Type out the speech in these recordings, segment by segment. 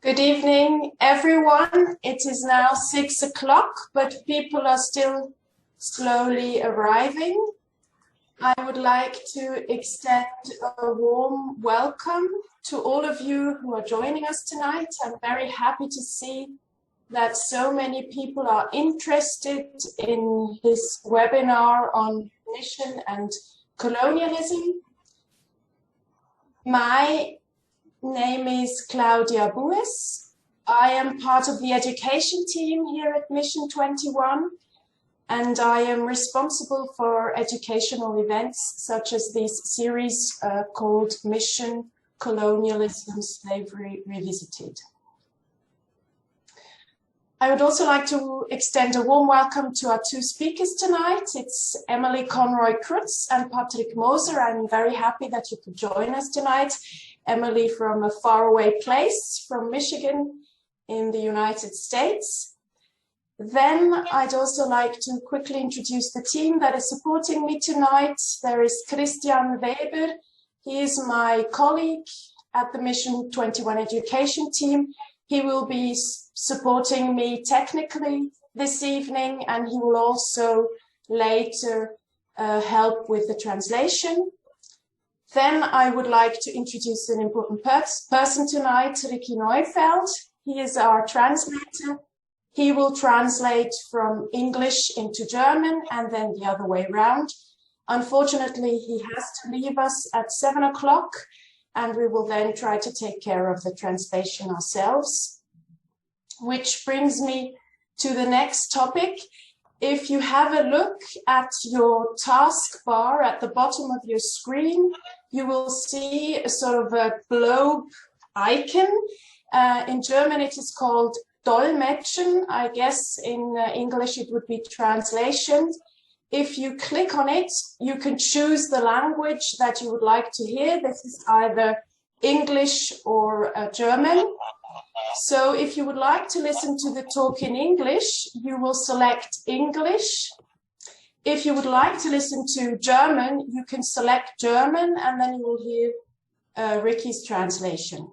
Good evening, everyone. It is now 6 o'clock, but people are still slowly arriving. I would like to extend a warm welcome to all of you who are joining us tonight. I'm very happy to see that so many people are interested in this webinar on mission and colonialism. My name is Claudia Bues. I am part of the education team here at Mission 21, and I am responsible for educational events such as this series called Mission, Colonialism, Slavery Revisited. I would also like to extend a warm welcome to our two speakers tonight. It's Emily Conroy-Krutz and Patrick Moser. I'm very happy that you could join us tonight. Emily from a faraway place, from Michigan in the United States. Then I'd also like to quickly introduce the team that is supporting me tonight. There is Christian Weber. He is my colleague at the Mission 21 education team. He will be supporting me technically this evening, and he will also later help with the translation. Then I would like to introduce an important person tonight, Ricky Neufeld. He is our translator. He will translate from English into German and then the other way around. Unfortunately, he has to leave us at 7 o'clock, and we will then try to take care of the translation ourselves. Which brings me to the next topic. If you have a look at your taskbar at the bottom of your screen, you will see a sort of a globe icon. In German, it is called Dolmetschen. I guess in English, it would be translation. If you click on it, you can choose the language that you would like to hear. This is either English or German. So if you would like to listen to the talk in English, you will select English. If you would like to listen to German, you can select German, and then you will hear Ricky's translation.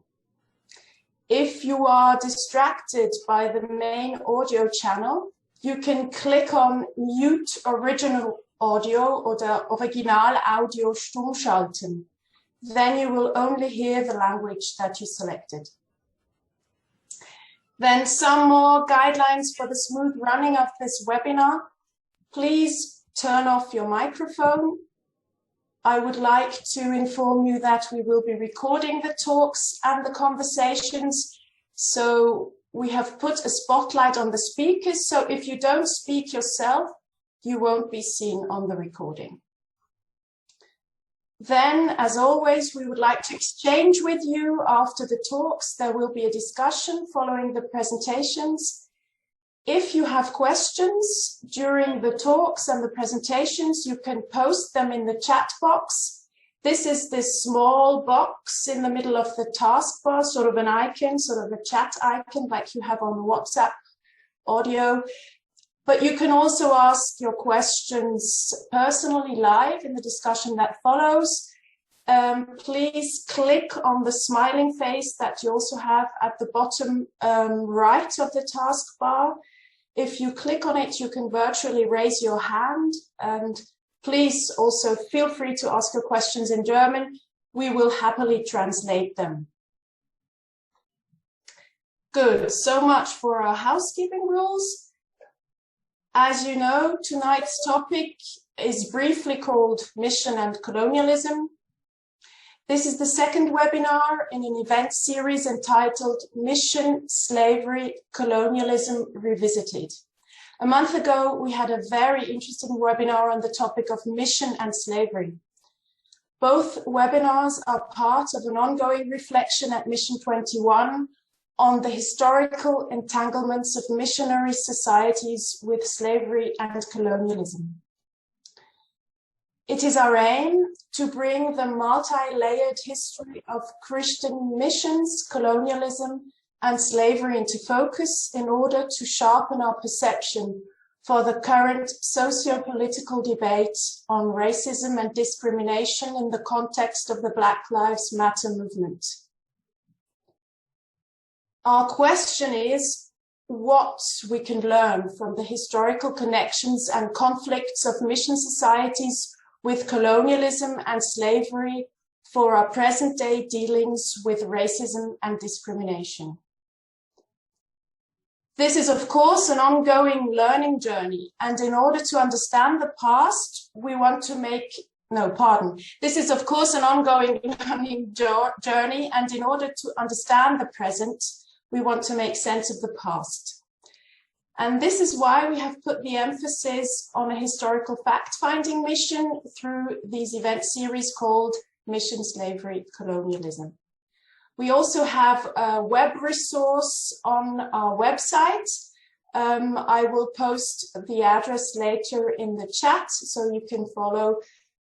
If you are distracted by the main audio channel, you can click on Mute Original Audio oder Originalaudio stumm schalten. Then you will only hear the language that you selected. Then some more guidelines for the smooth running of this webinar. Please turn off your microphone. I would like to inform you that we will be recording the talks and the conversations. So we have put a spotlight on the speakers. So if you don't speak yourself, you won't be seen on the recording. Then, as always, we would like to exchange with you after the talks. There will be a discussion following the presentations. If you have questions during the talks and the presentations, you can post them in the chat box. This is this small box in the middle of the taskbar, sort of an icon, sort of a chat icon like you have on WhatsApp audio. But you can also ask your questions personally live in the discussion that follows. Please click on the smiling face that you also have at the bottom right of the taskbar. If you click on it, you can virtually raise your hand, and please also feel free to ask your questions in German. We will happily translate them. Good, so much for our housekeeping rules. As you know, tonight's topic is briefly called Mission and Colonialism. This is the second webinar in an event series entitled Mission, Slavery, Colonialism Revisited. A month ago, we had a very interesting webinar on the topic of mission and slavery. Both webinars are part of an ongoing reflection at Mission 21 on the historical entanglements of missionary societies with slavery and colonialism. It is our aim to bring the multi-layered history of Christian missions, colonialism, and slavery into focus in order to sharpen our perception for the current socio-political debate on racism and discrimination in the context of the Black Lives Matter movement. Our question is what we can learn from the historical connections and conflicts of mission societies with colonialism and slavery for our present-day dealings with racism and discrimination. This is, of course, an ongoing learning journey, and in order to understand the past, we want to make This is, of course, an ongoing learning journey, and in order to understand the present, we want to make sense of the past. And this is why we have put the emphasis on a historical fact-finding mission through these event series called Mission, Slavery, Colonialism. We also have a web resource on our website. I will post the address later in the chat, so you can follow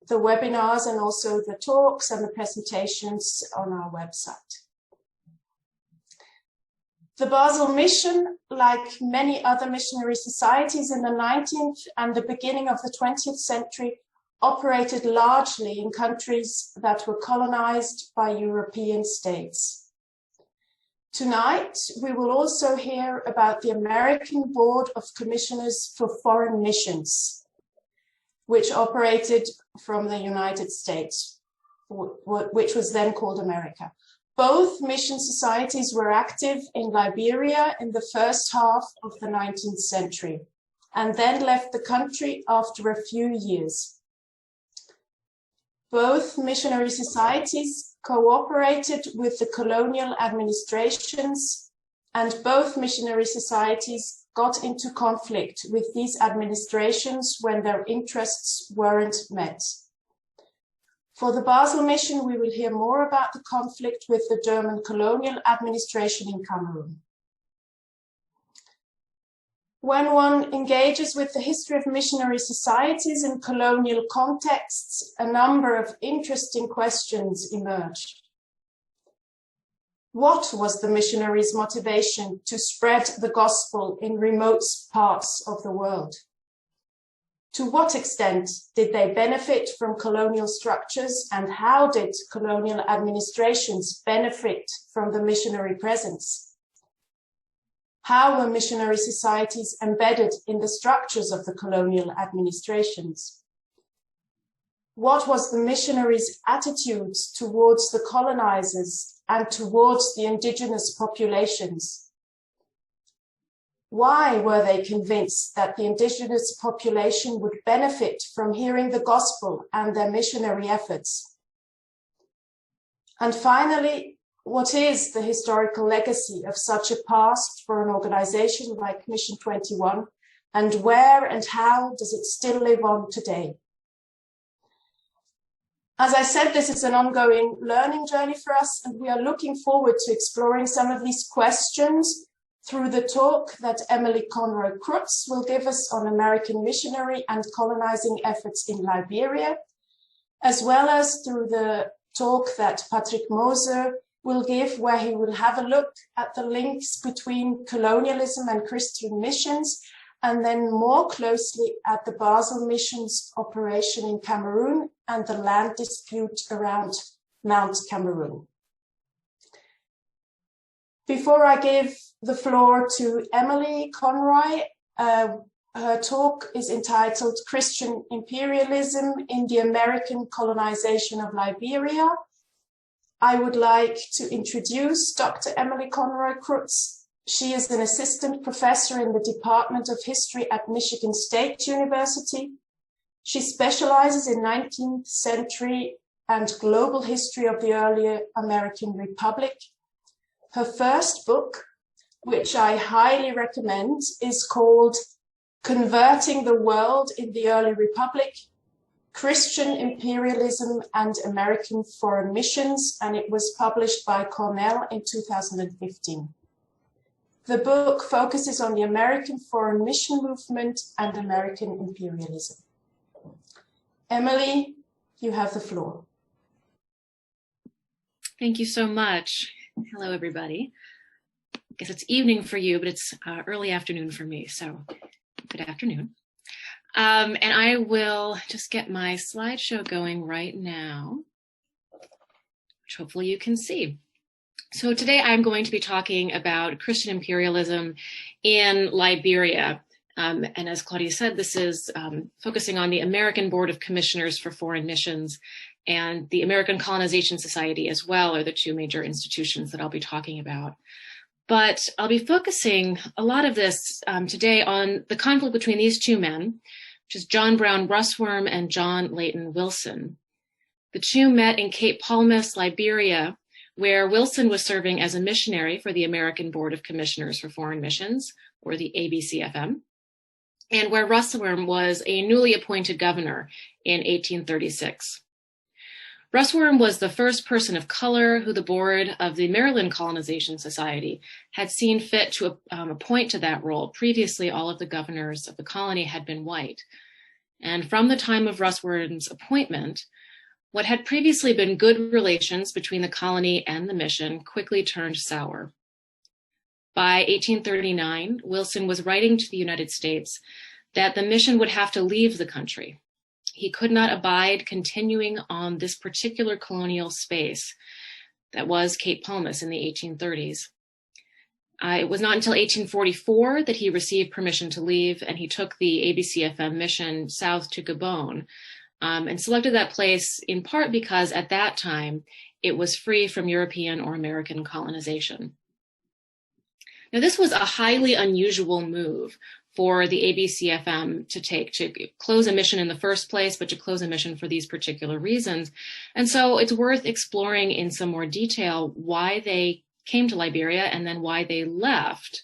the webinars and also the talks and the presentations on our website. The Basel Mission, like many other missionary societies in the 19th and the beginning of the 20th century, operated largely in countries that were colonized by European states. Tonight, we will also hear about the American Board of Commissioners for Foreign Missions, which operated from the United States, which was then called America. Both mission societies were active in Liberia in the first half of the 19th century, and then left the country after a few years. Both missionary societies cooperated with the colonial administrations, and both missionary societies got into conflict with these administrations when their interests weren't met. For the Basel Mission, we will hear more about the conflict with the German colonial administration in Cameroon. When one engages with the history of missionary societies in colonial contexts, a number of interesting questions emerge. What was the missionaries' motivation to spread the gospel in remote parts of the world? To what extent did they benefit from colonial structures, and how did colonial administrations benefit from the missionary presence? How were missionary societies embedded in the structures of the colonial administrations? What was the missionaries' attitudes towards the colonizers and towards the indigenous populations? Why were they convinced that the indigenous population would benefit from hearing the gospel and their missionary efforts? And finally, what is the historical legacy of such a past for an organization like Mission 21, and where and how does it still live on today? As I said, this is an ongoing learning journey for us, and we are looking forward to exploring some of these questions through the talk that Emily Conroy-Krutz will give us on American missionary and colonizing efforts in Liberia, as well as through the talk that Patrick Moser will give, where he will have a look at the links between colonialism and Christian missions, and then more closely at the Basel Mission's operation in Cameroon and the land dispute around Mount Cameroon. Before I give the floor to Emily Conroy, her talk is entitled Christian Imperialism in the American Colonization of Liberia. I would like to introduce Dr. Emily Conroy-Krutz. She is an assistant professor in the Department of History at Michigan State University. She specializes in 19th century and global history of the earlier American Republic. Her first book, which I highly recommend, is called Converting the World in the Early Republic, Christian Imperialism and American Foreign Missions, and it was published by Cornell in 2015. The book focuses on the American foreign mission movement and American imperialism. Emily, you have the floor. Thank you so much. Hello, everybody. I guess it's evening for you, but it's early afternoon for me, so good afternoon. And I will just get my slideshow going right now, which hopefully you can see. So today I'm going to be talking about Christian imperialism in Liberia. And as Claudia said, this is focusing on the American Board of Commissioners for Foreign Missions and the American Colonization Society as well are the two major institutions that I'll be talking about. But I'll be focusing a lot of this today on the conflict between these two men, which is John Brown Russwurm and John Layton Wilson. The two met in Cape Palmas, Liberia, where Wilson was serving as a missionary for the American Board of Commissioners for Foreign Missions, or the ABCFM, and where Russwurm was a newly appointed governor in 1836. Russwurm was the first person of color who the board of the Maryland Colonization Society had seen fit to appoint to that role. Previously, all of the governors of the colony had been white. And from the time of Russwurm's appointment, what had previously been good relations between the colony and the mission quickly turned sour. By 1839, Wilson was writing to the United States that the mission would have to leave the country. He could not abide continuing on this particular colonial space that was Cape Palmas in the 1830s. It was not until 1844 that he received permission to leave, and he took the ABCFM mission south to Gabon, and selected that place in part because at that time it was free from European or American colonization. Now, this was a highly unusual move for the ABCFM to take, to close a mission in the first place, but to close a mission for these particular reasons. And so it's worth exploring in some more detail why they came to Liberia and then why they left,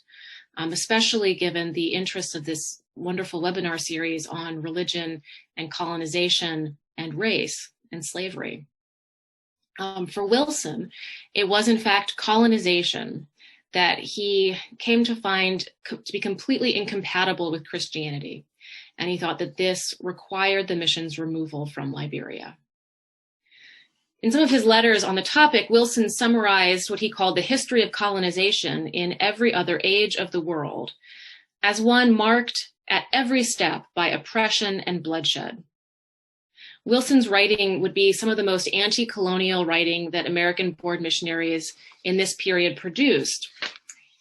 especially given the interests of this wonderful webinar series on religion and colonization and race and slavery. For Wilson, it was in fact colonization that he came to find to be completely incompatible with Christianity. And he thought that this required the mission's removal from Liberia. In some of his letters on the topic, Wilson summarized what he called the history of colonization in every other age of the world as one marked at every step by oppression and bloodshed. Wilson's writing would be some of the most anti-colonial writing that American board missionaries in this period produced,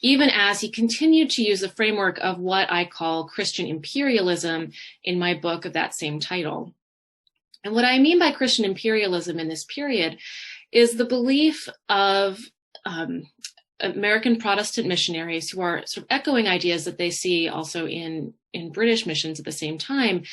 even as he continued to use the framework of what I call Christian imperialism in my book of that same title. And what I mean by Christian imperialism in this period is the belief of American Protestant missionaries who are sort of echoing ideas that they see also in British missions at the same time,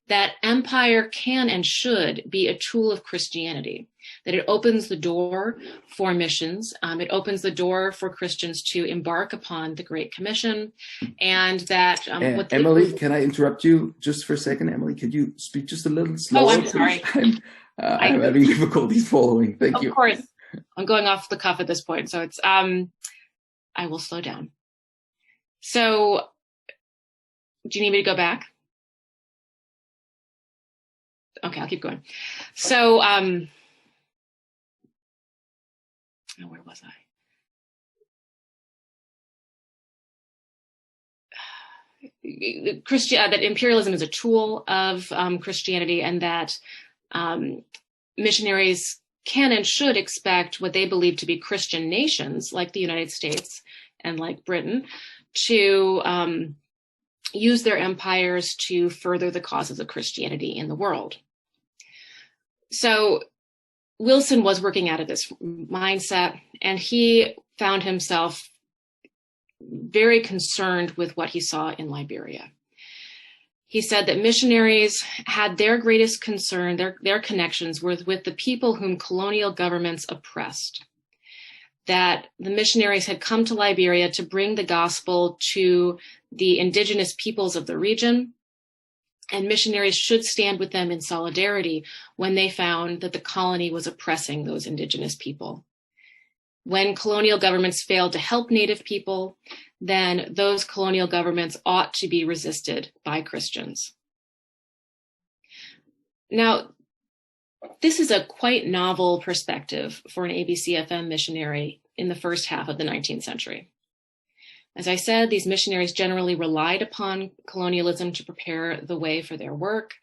that empire can and should be a tool of Christianity, that it opens the door for missions, it opens the door for Christians to embark upon the Great Commission, and that... Emily, can I interrupt you just for a second? Emily, could you speak just a little slower? Oh, I'm sorry. I'm having difficulties following. Thank you. Of course. I'm going off the cuff at this point, so it's... I will slow down. So, do you need me to go back? Okay, I'll keep going. So, where was I? That imperialism is a tool of Christianity, and that missionaries can and should expect what they believe to be Christian nations, like the United States and like Britain, to use their empires to further the causes of Christianity in the world. So Wilson was working out of this mindset, and he found himself very concerned with what he saw in Liberia. He said that missionaries had their greatest concern, their connections were with the people whom colonial governments oppressed. That the missionaries had come to Liberia to bring the gospel to the indigenous peoples of the region, and missionaries should stand with them in solidarity when they found that the colony was oppressing those indigenous people. When colonial governments failed to help Native people, then those colonial governments ought to be resisted by Christians. Now, this is a quite novel perspective for an ABCFM missionary in the first half of the 19th century. As I said, these missionaries generally relied upon colonialism to prepare the way for their work,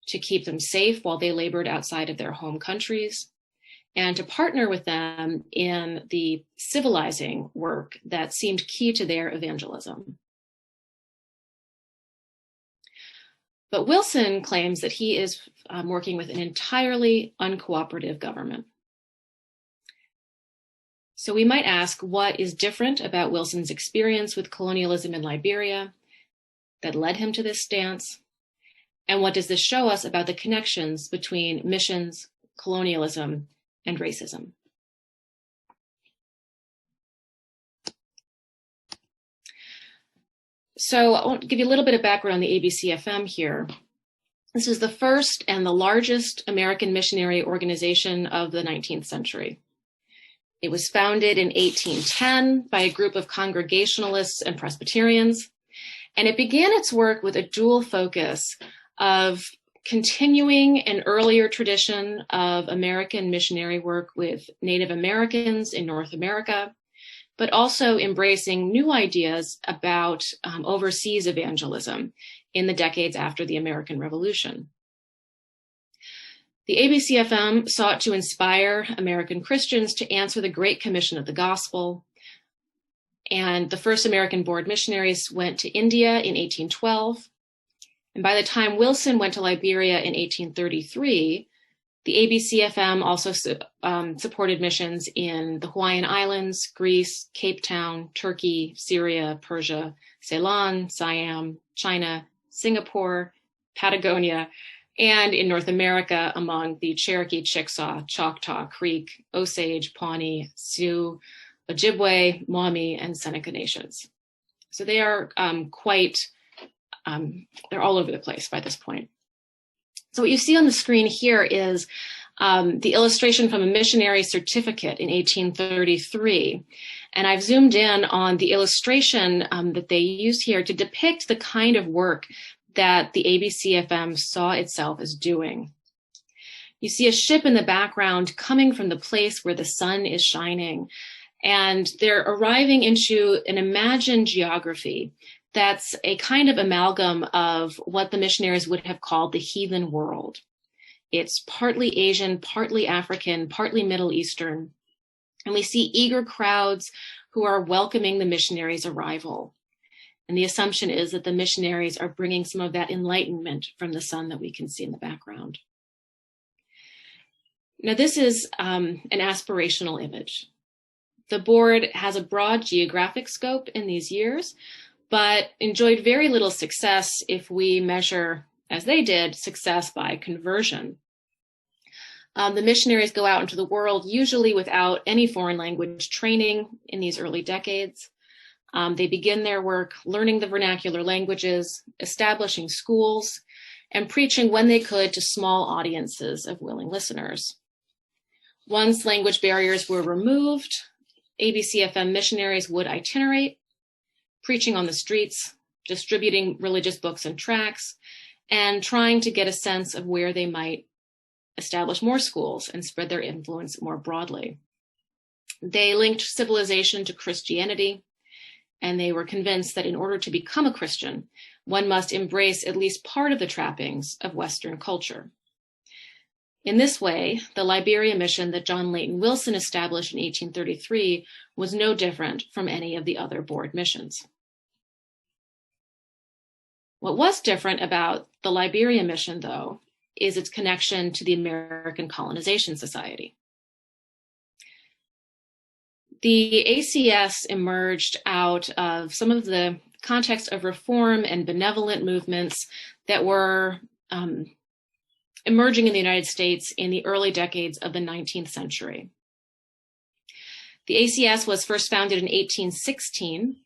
to keep them safe while they labored outside of their home countries, and to partner with them in the civilizing work that seemed key to their evangelism. But Wilson claims that he is working with an entirely uncooperative government. So we might ask, what is different about Wilson's experience with colonialism in Liberia that led him to this stance? And what does this show us about the connections between missions, colonialism, and racism? So I want to give you a little bit of background on the ABCFM here. This is the first and the largest American missionary organization of the 19th century. It was founded in 1810 by a group of Congregationalists and Presbyterians, and it began its work with a dual focus of continuing an earlier tradition of American missionary work with Native Americans in North America, but also embracing new ideas about overseas evangelism in the decades after the American Revolution. The ABCFM sought to inspire American Christians to answer the Great Commission of the Gospel, and the first American board missionaries went to India in 1812. And by the time Wilson went to Liberia in 1833, the ABCFM also supported missions in the Hawaiian Islands, Greece, Cape Town, Turkey, Syria, Persia, Ceylon, Siam, China, Singapore, Patagonia, and in North America among the Cherokee, Chickasaw, Choctaw, Creek, Osage, Pawnee, Sioux, Ojibwe, Maumee, and Seneca nations. So they are they're all over the place by this point. So what you see on the screen here is the illustration from a missionary certificate in 1833. And I've zoomed in on the illustration that they used here to depict the kind of work that the ABCFM saw itself as doing. You see a ship in the background coming from the place where the sun is shining, and they're arriving into an imagined geography that's a kind of amalgam of what the missionaries would have called the heathen world. It's partly Asian, partly African, partly Middle Eastern, and we see eager crowds who are welcoming the missionaries' arrival. And the assumption is that the missionaries are bringing some of that enlightenment from the sun that we can see in the background. Now, this is an aspirational image. The board has a broad geographic scope in these years, but enjoyed very little success if we measure, as they did, success by conversion. The missionaries go out into the world usually without any foreign language training in these early decades. They begin their work learning the vernacular languages, establishing schools, and preaching when they could to small audiences of willing listeners. Once language barriers were removed, ABCFM missionaries would itinerate, preaching on the streets, distributing religious books and tracts, and trying to get a sense of where they might establish more schools and spread their influence more broadly. They linked civilization to Christianity, and they were convinced that in order to become a Christian, one must embrace at least part of the trappings of Western culture. In this way, the Liberia mission that John Layton Wilson established in 1833 was no different from any of the other board missions. What was different about the Liberia mission, though, is its connection to the American Colonization Society. The ACS emerged out of some of the context of reform and benevolent movements that were emerging in the United States in the early decades of the 19th century. The ACS was first founded in 1816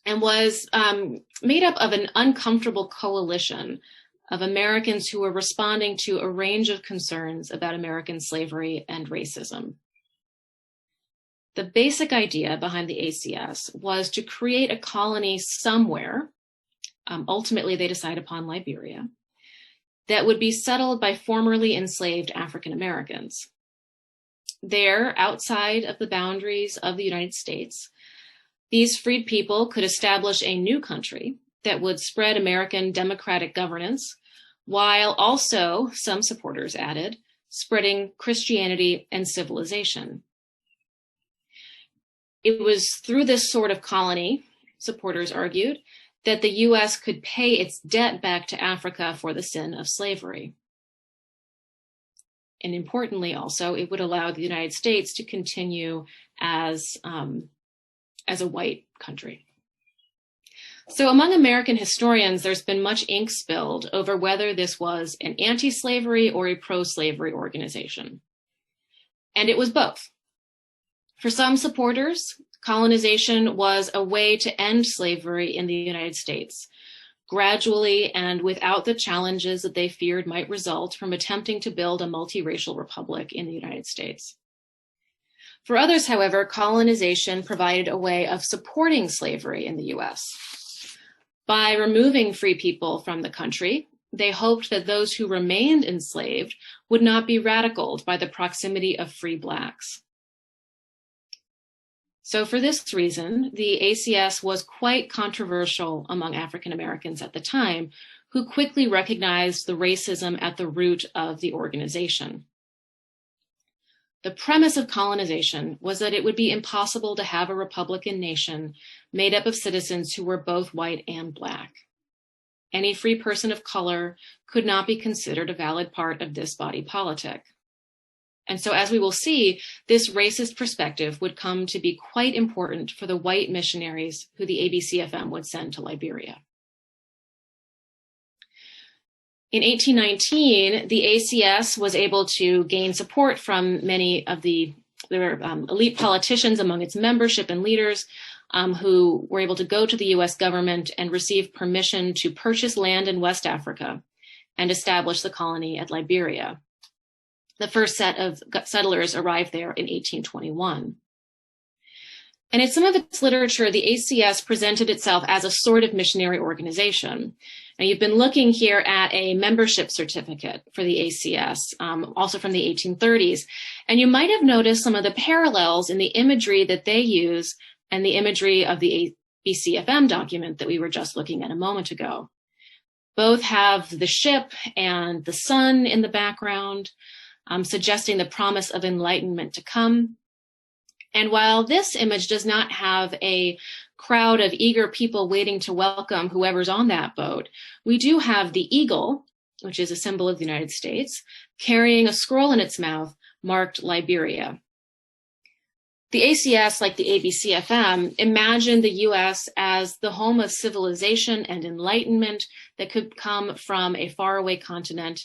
and was made up of an uncomfortable coalition of Americans who were responding to a range of concerns about American slavery and racism. The basic idea behind the ACS was to create a colony somewhere, ultimately they decide upon Liberia, that would be settled by formerly enslaved African Americans. There, outside of the boundaries of the United States, these freed people could establish a new country that would spread American democratic governance, while also, some supporters added, spreading Christianity and civilization. It was through this sort of colony, supporters argued, that the US could pay its debt back to Africa for the sin of slavery. And importantly also, it would allow the United States to continue as a white country. So among American historians, there's been much ink spilled over whether this was an anti-slavery or a pro-slavery organization. And it was both. For some supporters, colonization was a way to end slavery in the United States, gradually and without the challenges that they feared might result from attempting to build a multiracial republic in the United States. For others, however, colonization provided a way of supporting slavery in the US. By removing free people from the country, they hoped that those who remained enslaved would not be radicalized by the proximity of free Blacks. So for this reason, the ACS was quite controversial among African Americans at the time, who quickly recognized the racism at the root of the organization. The premise of colonization was that it would be impossible to have a Republican nation made up of citizens who were both white and Black. Any free person of color could not be considered a valid part of this body politic. And so, as we will see, this racist perspective would come to be quite important for the white missionaries who the ABCFM would send to Liberia. In 1819, the ACS was able to gain support from many of the elite politicians among its membership and leaders who were able to go to the US government and receive permission to purchase land in West Africa and establish the colony at Liberia. The first set of settlers arrived there in 1821. And in some of its literature, the ACS presented itself as a sort of missionary organization. Now, you've been looking here at a membership certificate for the ACS, also from the 1830s, and you might have noticed some of the parallels in the imagery that they use and the imagery of the ABCFM document that we were just looking at a moment ago. Both have the ship and the sun in the background, suggesting the promise of enlightenment to come. And while this image does not have a crowd of eager people waiting to welcome whoever's on that boat, we do have the eagle, which is a symbol of the United States, carrying a scroll in its mouth marked Liberia. The ACS, like the ABCFM, imagined the US as the home of civilization and enlightenment that could come from a faraway continent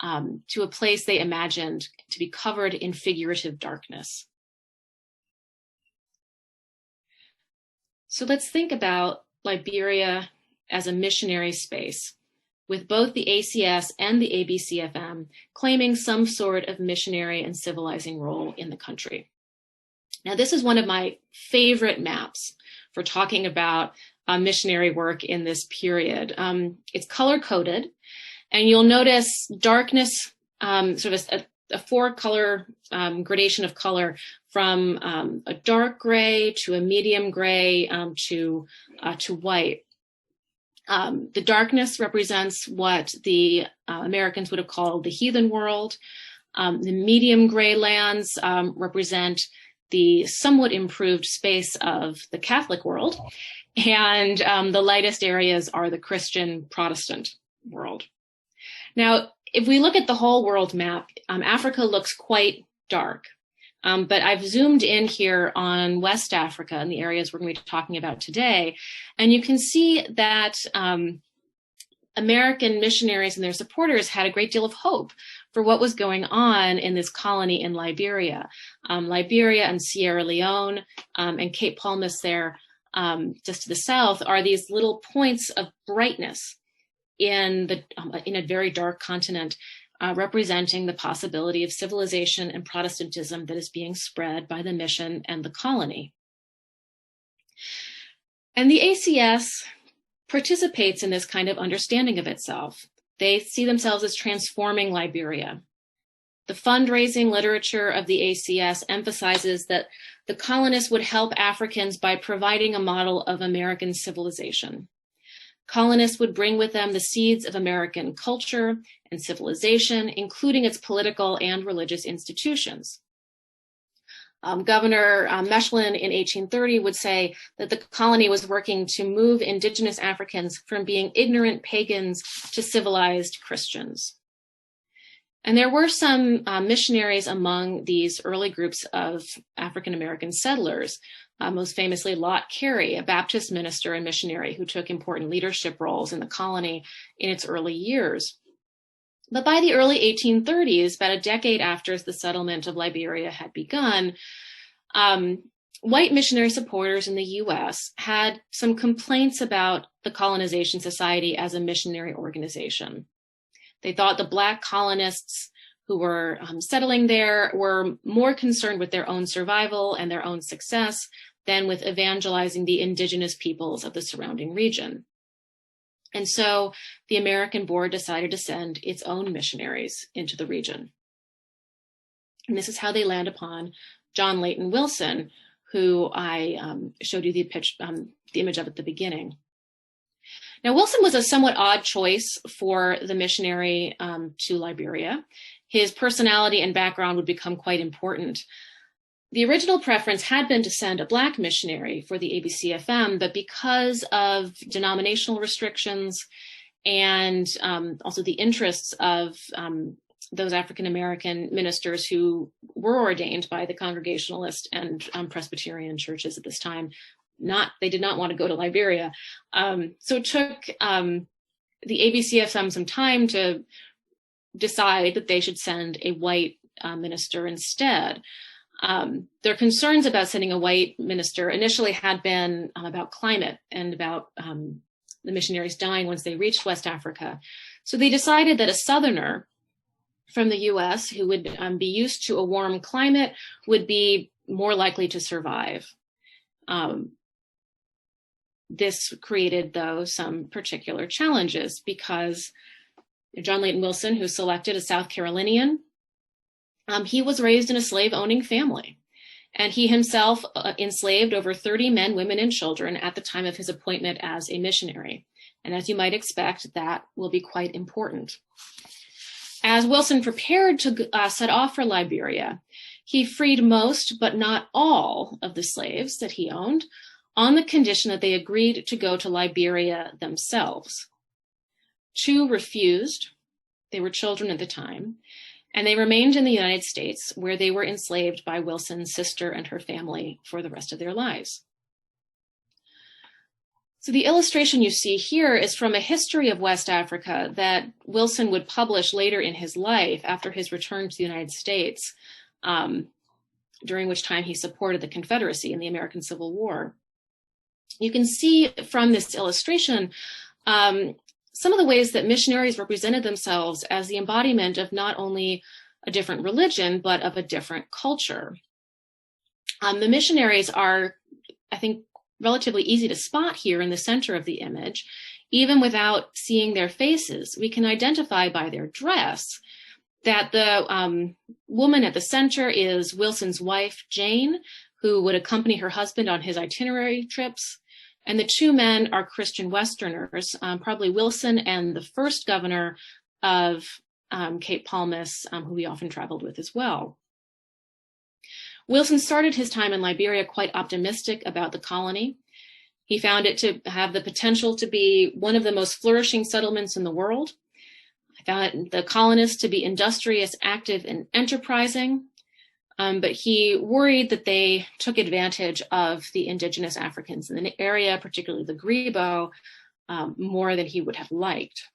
to a place they imagined to be covered in figurative darkness. So let's think about Liberia as a missionary space, with both the ACS and the ABCFM claiming some sort of missionary and civilizing role in the country. Now, this is one of my favorite maps for talking about missionary work in this period. It's color-coded, and you'll notice darkness, sort of a four-color gradation of color from a dark gray to a medium gray to white. The darkness represents what the Americans would have called the heathen world. The medium gray lands represent the somewhat improved space of the Catholic world, and the lightest areas are the Christian Protestant world. Now, if we look at the whole world map, Africa looks quite dark, but I've zoomed in here on West Africa and the areas we're going to be talking about today, and you can see that American missionaries and their supporters had a great deal of hope for what was going on in this colony in Liberia. Liberia and Sierra Leone and Cape Palmas there, just to the south, are these little points of brightness in a very dark continent, representing the possibility of civilization and Protestantism that is being spread by the mission and the colony. And the ACS participates in this kind of understanding of itself. They see themselves as transforming Liberia. The fundraising literature of the ACS emphasizes that the colonists would help Africans by providing a model of American civilization. Colonists would bring with them the seeds of American culture and civilization, including its political and religious institutions. Governor Mechlin in 1830 would say that the colony was working to move indigenous Africans from being ignorant pagans to civilized Christians. And there were some missionaries among these early groups of African-American settlers, most famously Lot Carey, a Baptist minister and missionary who took important leadership roles in the colony in its early years. But by the early 1830s, about a decade after the settlement of Liberia had begun, white missionary supporters in the US had some complaints about the Colonization Society as a missionary organization. They thought the Black colonists who were settling there were more concerned with their own survival and their own success than with evangelizing the indigenous peoples of the surrounding region. And so the American board decided to send its own missionaries into the region. And this is how they land upon John Layton Wilson, who I showed you the image of at the beginning. Now, Wilson was a somewhat odd choice for the missionary to Liberia. His personality and background would become quite important. The original preference had been to send a Black missionary for the ABCFM, but because of denominational restrictions and also the interests of those African-American ministers who were ordained by the Congregationalist and Presbyterian churches at this time, they did not want to go to Liberia. So it took the ABCFM some time to decide that they should send a white minister instead. Their concerns about sending a white minister initially had been about climate and about the missionaries dying once they reached West Africa. So they decided that a Southerner from the US who would be used to a warm climate would be more likely to survive. This created, though, some particular challenges because John Layton Wilson, who was selected as South Carolinian, he was raised in a slave-owning family, and he himself enslaved over 30 men, women, and children at the time of his appointment as a missionary. And as you might expect, that will be quite important. As Wilson prepared to set off for Liberia, he freed most, but not all, of the slaves that he owned on the condition that they agreed to go to Liberia themselves. 2 refused. They were children at the time. And they remained in the United States, where they were enslaved by Wilson's sister and her family for the rest of their lives. So the illustration you see here is from a history of West Africa that Wilson would publish later in his life after his return to the United States, during which time he supported the Confederacy in the American Civil War. You can see from this illustration some of the ways that missionaries represented themselves as the embodiment of not only a different religion, but of a different culture. The missionaries are, I think, relatively easy to spot here in the center of the image. Even without seeing their faces, we can identify by their dress that the woman at the center is Wilson's wife, Jane, who would accompany her husband on his itinerary trips. And the 2 men are Christian Westerners, probably Wilson and the first governor of Cape Palmas, who he often traveled with as well. Wilson started his time in Liberia quite optimistic about the colony. He found it to have the potential to be one of the most flourishing settlements in the world. He found the colonists to be industrious, active, and enterprising. But he worried that they took advantage of the indigenous Africans in the area, particularly the Grebo, more than he would have liked.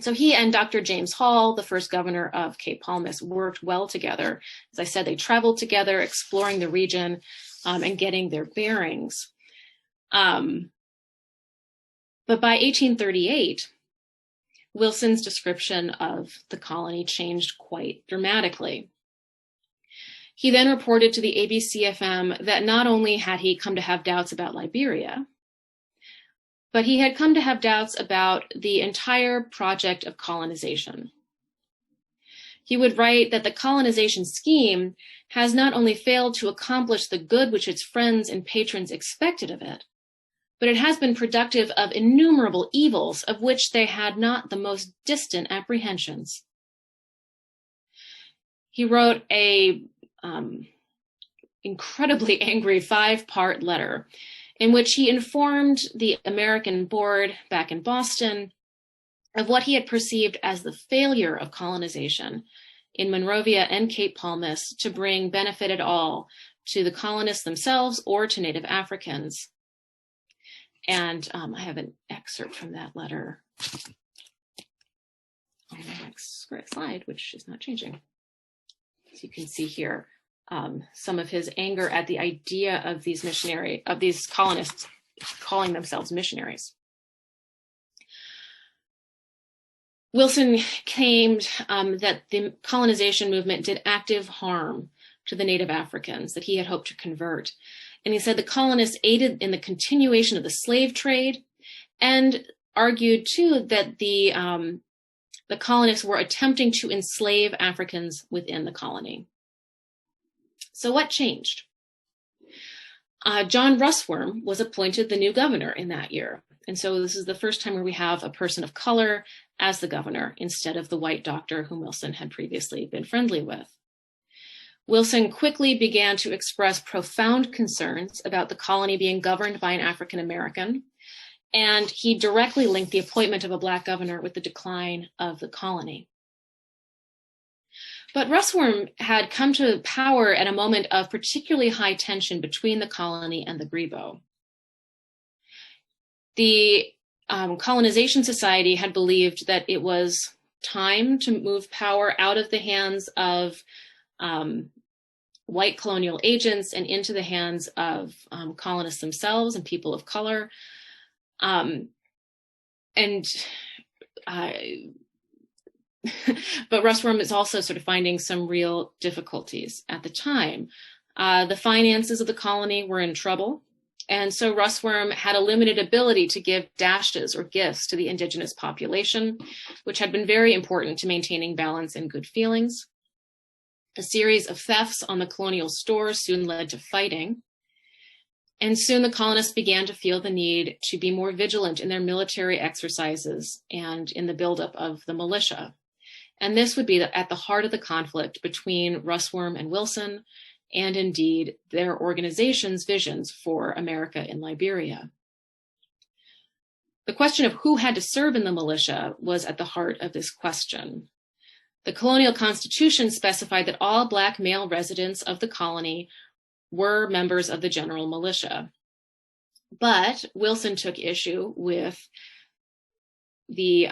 So he and Dr. James Hall, the first governor of Cape Palmas, worked well together. As I said, they traveled together, exploring the region and getting their bearings. But by 1838, Wilson's description of the colony changed quite dramatically. He then reported to the ABCFM that not only had he come to have doubts about Liberia, but he had come to have doubts about the entire project of colonization. He would write that the colonization scheme has not only failed to accomplish the good which its friends and patrons expected of it, but it has been productive of innumerable evils of which they had not the most distant apprehensions. He wrote a incredibly angry 5-part letter in which he informed the American board back in Boston of what he had perceived as the failure of colonization in Monrovia and Cape Palmas to bring benefit at all to the colonists themselves or to Native Africans. And I have an excerpt from that letter on the next slide, which is not changing. So you can see here some of his anger at the idea of these colonists calling themselves missionaries. Wilson claimed that the colonization movement did active harm to the Native Africans that he had hoped to convert. And he said the colonists aided in the continuation of the slave trade and argued too that the colonists were attempting to enslave Africans within the colony. So what changed? John Russwurm was appointed the new governor in that year. And so this is the first time where we have a person of color as the governor instead of the white doctor whom Wilson had previously been friendly with. Wilson quickly began to express profound concerns about the colony being governed by an African American, and he directly linked the appointment of a Black governor with the decline of the colony. But Russwurm had come to power at a moment of particularly high tension between the colony and the Grebo. The Colonization Society had believed that it was time to move power out of the hands of white colonial agents and into the hands of colonists themselves and people of color. But Russwurm is also sort of finding some real difficulties at the time. The finances of the colony were in trouble. And so Russwurm had a limited ability to give dashtas or gifts to the indigenous population, which had been very important to maintaining balance and good feelings. A series of thefts on the colonial stores soon led to fighting. And soon the colonists began to feel the need to be more vigilant in their military exercises and in the buildup of the militia. And this would be at the heart of the conflict between Russwurm and Wilson, and indeed their organization's visions for America in Liberia. The question of who had to serve in the militia was at the heart of this question. The colonial constitution specified that all Black male residents of the colony were members of the general militia. But Wilson took issue with the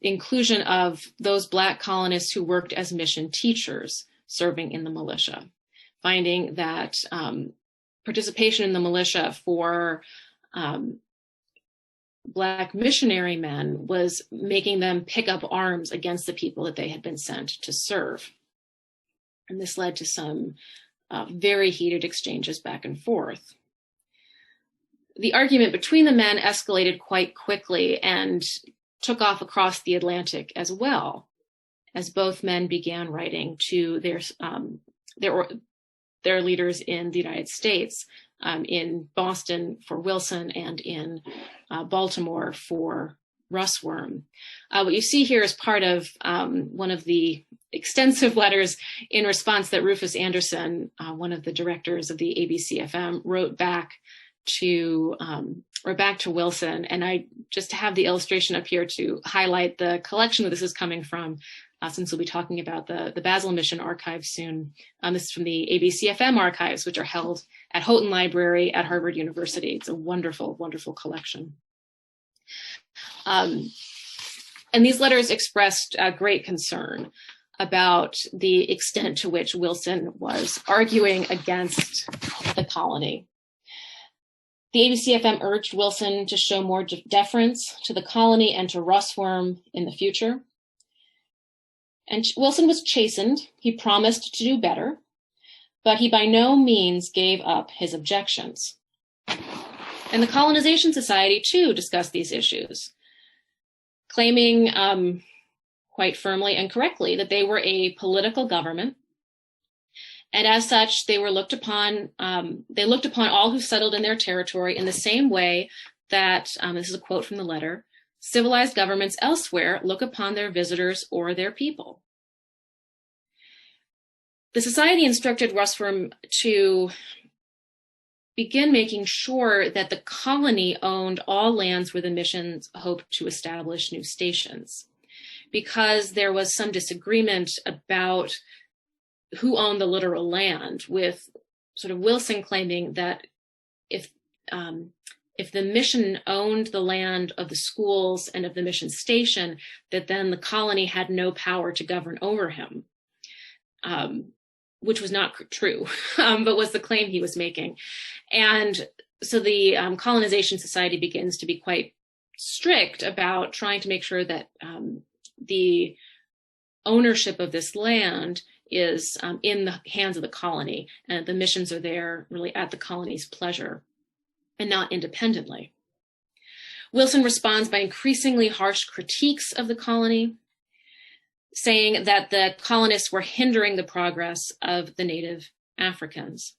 inclusion of those Black colonists who worked as mission teachers serving in the militia, finding that participation in the militia for Black missionary men was making them pick up arms against the people that they had been sent to serve. And this led to some very heated exchanges back and forth. The argument between the men escalated quite quickly and took off across the Atlantic as well, as both men began writing to their leaders in the United States, in Boston for Wilson and in Baltimore for Russwurm. What you see here is part of one of the extensive letters in response that Rufus Anderson, one of the directors of the ABC-FM, wrote back to Wilson. And I just have the illustration up here to highlight the collection that this is coming from, since we'll be talking about the Basel Mission archive soon. This is from the ABC-FM archives, which are held at Houghton Library at Harvard University. It's a wonderful, wonderful collection. And these letters expressed great concern about the extent to which Wilson was arguing against the colony. The ABC-FM urged Wilson to show more deference to the colony and to Russwurm in the future. And Wilson was chastened. He promised to do better, but he by no means gave up his objections. And the Colonization Society, too, discussed these issues, claiming quite firmly and correctly that they were a political government. And as such, they looked upon all who settled in their territory in the same way that, this is a quote from the letter, civilized governments elsewhere look upon their visitors or their people. The society instructed Rusworm to begin making sure that the colony owned all lands where the missions hoped to establish new stations, because there was some disagreement about who owned the literal land, with sort of Wilson claiming that if the mission owned the land of the schools and of the mission station, that then the colony had no power to govern over him, which was not true, but was the claim he was making. And so the Colonization Society begins to be quite strict about trying to make sure that the ownership of this land is in the hands of the colony, and the missions are there really at the colony's pleasure and not independently. Wilson responds by increasingly harsh critiques of the colony, saying that the colonists were hindering the progress of the native Africans.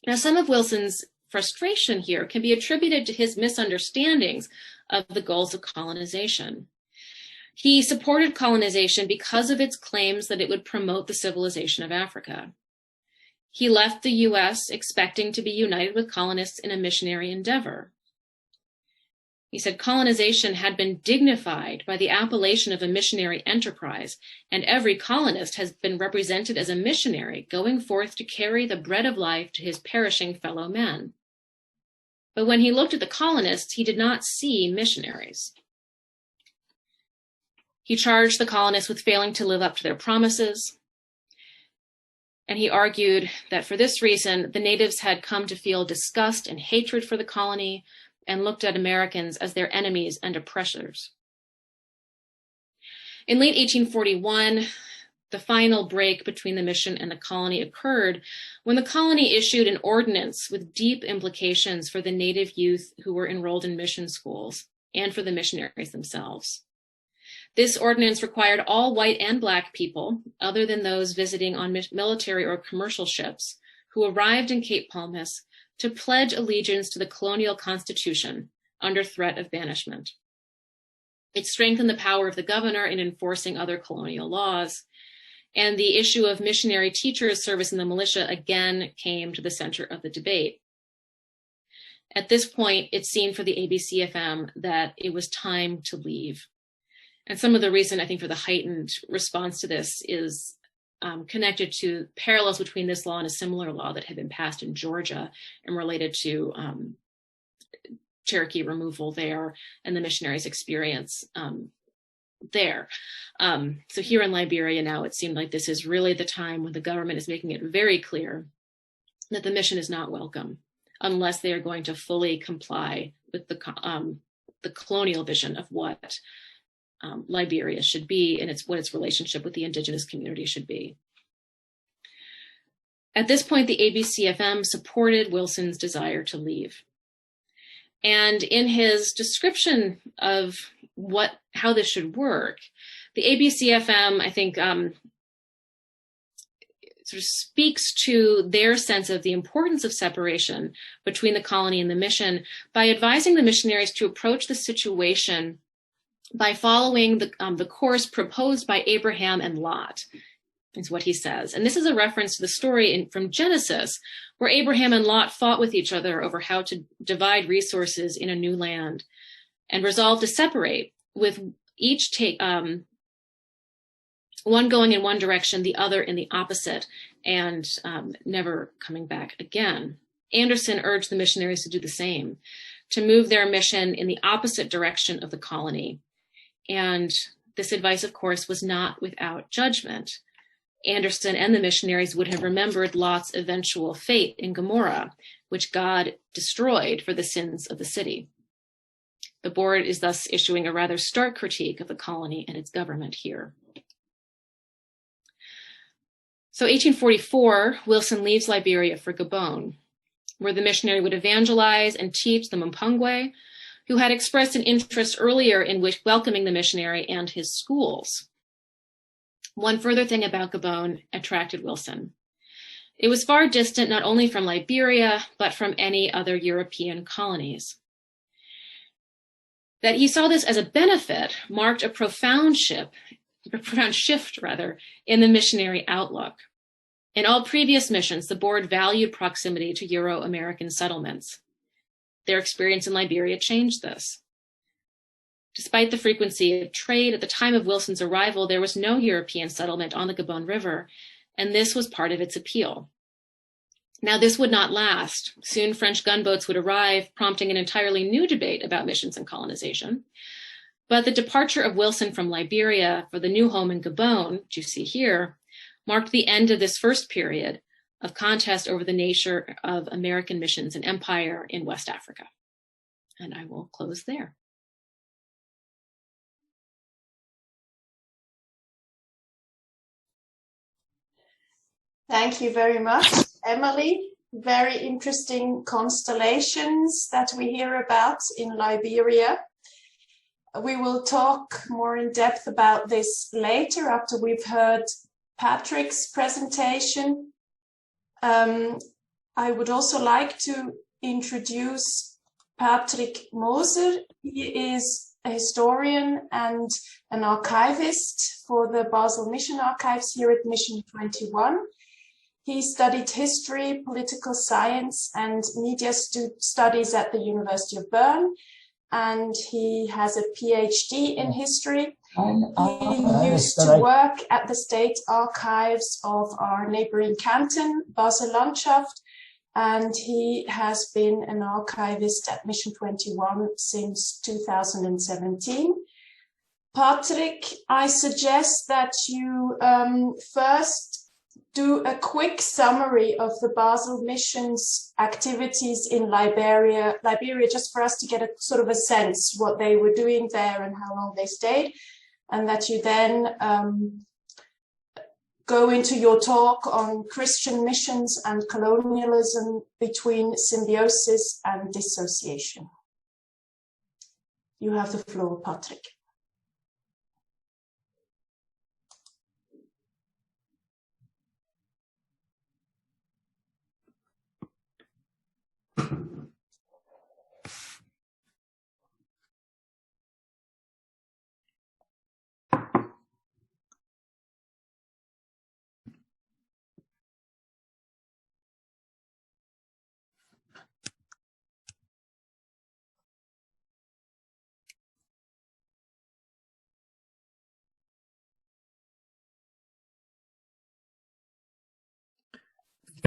Now, some of Wilson's frustration here can be attributed to his misunderstandings of the goals of colonization. He supported colonization because of its claims that it would promote the civilization of Africa. He left the US expecting to be united with colonists in a missionary endeavor. He said colonization had been dignified by the appellation of a missionary enterprise, and every colonist has been represented as a missionary going forth to carry the bread of life to his perishing fellow men. But when he looked at the colonists, he did not see missionaries. He charged the colonists with failing to live up to their promises, and he argued that for this reason, the natives had come to feel disgust and hatred for the colony and looked at Americans as their enemies and oppressors. In late 1841, the final break between the mission and the colony occurred when the colony issued an ordinance with deep implications for the native youth who were enrolled in mission schools and for the missionaries themselves. This ordinance required all white and black people, other than those visiting on military or commercial ships, who arrived in Cape Palmas to pledge allegiance to the colonial constitution under threat of banishment. It strengthened the power of the governor in enforcing other colonial laws, and the issue of missionary teachers' service in the militia again came to the center of the debate. At this point, it seemed for the ABCFM that it was time to leave. And some of the reason, I think, for the heightened response to this is connected to parallels between this law and a similar law that had been passed in Georgia and related to Cherokee removal there and the missionaries' experience there. So here in Liberia now, it seemed like this is really the time when the government is making it very clear that the mission is not welcome unless they are going to fully comply with the colonial vision of what Liberia should be and what its relationship with the indigenous community should be. At this point, the ABCFM supported Wilson's desire to leave. And in his description of how this should work, the ABCFM, I think, sort of speaks to their sense of the importance of separation between the colony and the mission by advising the missionaries to approach the situation by following the course proposed by Abraham and Lot, is what he says. And this is a reference to the story from Genesis, where Abraham and Lot fought with each other over how to divide resources in a new land and resolved to separate, with each one going in one direction, the other in the opposite, and never coming back again. Anderson urged the missionaries to do the same, to move their mission in the opposite direction of the colony. And this advice, of course, was not without judgment. Anderson and the missionaries would have remembered Lot's eventual fate in Gomorrah, which God destroyed for the sins of the city. The board is thus issuing a rather stark critique of the colony and its government here. So 1844, Wilson leaves Liberia for Gabon, where the missionary would evangelize and teach the Mpongwe, who had expressed an interest earlier in welcoming the missionary and his schools. One further thing about Gabon attracted Wilson. It was far distant not only from Liberia, but from any other European colonies. that he saw this as a benefit marked a profound shift in the missionary outlook. In all previous missions, the board valued proximity to Euro-American settlements. Their experience in Liberia changed this. Despite the frequency of trade, at the time of Wilson's arrival, there was no European settlement on the Gabon River, and this was part of its appeal. Now, this would not last. Soon, French gunboats would arrive, prompting an entirely new debate about missions and colonization. But the departure of Wilson from Liberia for the new home in Gabon, which you see here, marked the end of this first period of contest over the nature of American missions and empire in West Africa. And I will close there. Thank you very much, Emily. Very interesting constellations that we hear about in Liberia. We will talk more in depth about this later after we've heard Patrick's presentation. I would also like to introduce Patrick Moser. He is a historian and an archivist for the Basel Mission Archives here at Mission 21. He studied history, political science, and media studies at the University of Bern, and he has a PhD in history. He used to work at the state archives of our neighboring canton, Basel-Landschaft, and he has been an archivist at Mission 21 since 2017. Patrick, I suggest that you first do a quick summary of the Basel Mission's activities in Liberia, just for us to get a sort of a sense what they were doing there and how long they stayed, and that you then go into your talk on Christian missions and colonialism between symbiosis and dissociation. You have the floor, Patrick.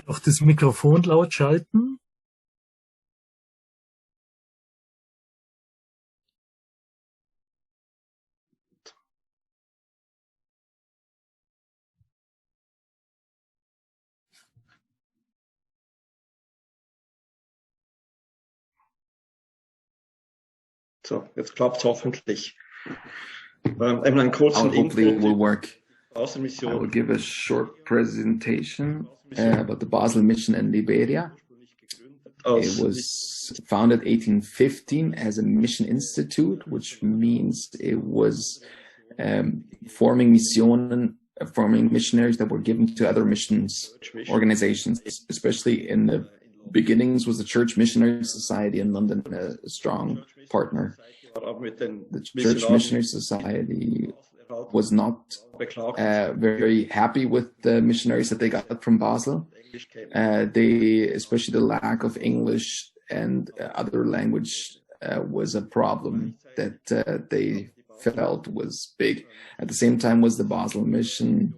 Noch das Mikrofon laut schalten. So, jetzt klappt es hoffentlich. Eben einen kurzen Hopefully it will work. I Basel-Mission. will give a short presentation about the Basel Mission in Liberia. It was founded 1815 as a mission institute, which means it was forming missionaries that were given to other missions organizations, especially in the beginnings was the Church Missionary Society in London, a strong partner. The Church Missionary Society was not very happy with the missionaries that they got from Basel. Especially the lack of English and other language was a problem that they felt was big. At the same time was the Basel Mission,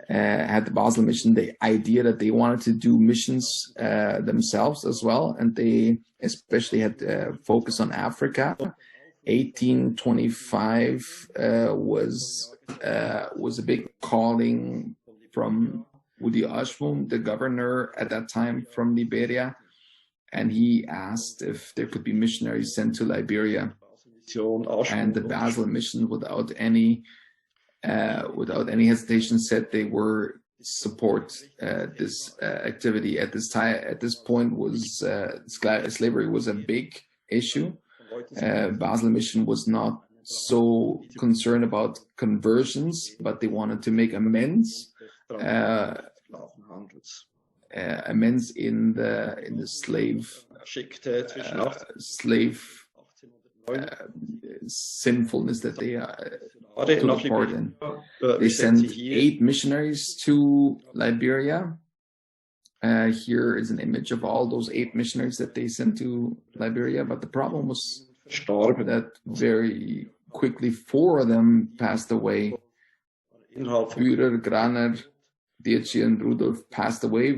the idea that they wanted to do missions themselves as well, and they especially had focus on Africa. 1825 was a big calling from Woody Ashmum, the governor at that time from Liberia, and he asked if there could be missionaries sent to Liberia. And the Basel Mission, without any hesitation, said they were support this activity. At this time, at this point, was slavery was a big issue. Basel Mission was not so concerned about conversions, but they wanted to make amends in the slave sinfulness that they took part in. They sent 8 missionaries to Liberia. Here is an image of all those 8 missionaries that they sent to Liberia, but the problem was that very quickly 4 of them passed away. Bührer, Graner, Dietschi, and Rudolf passed away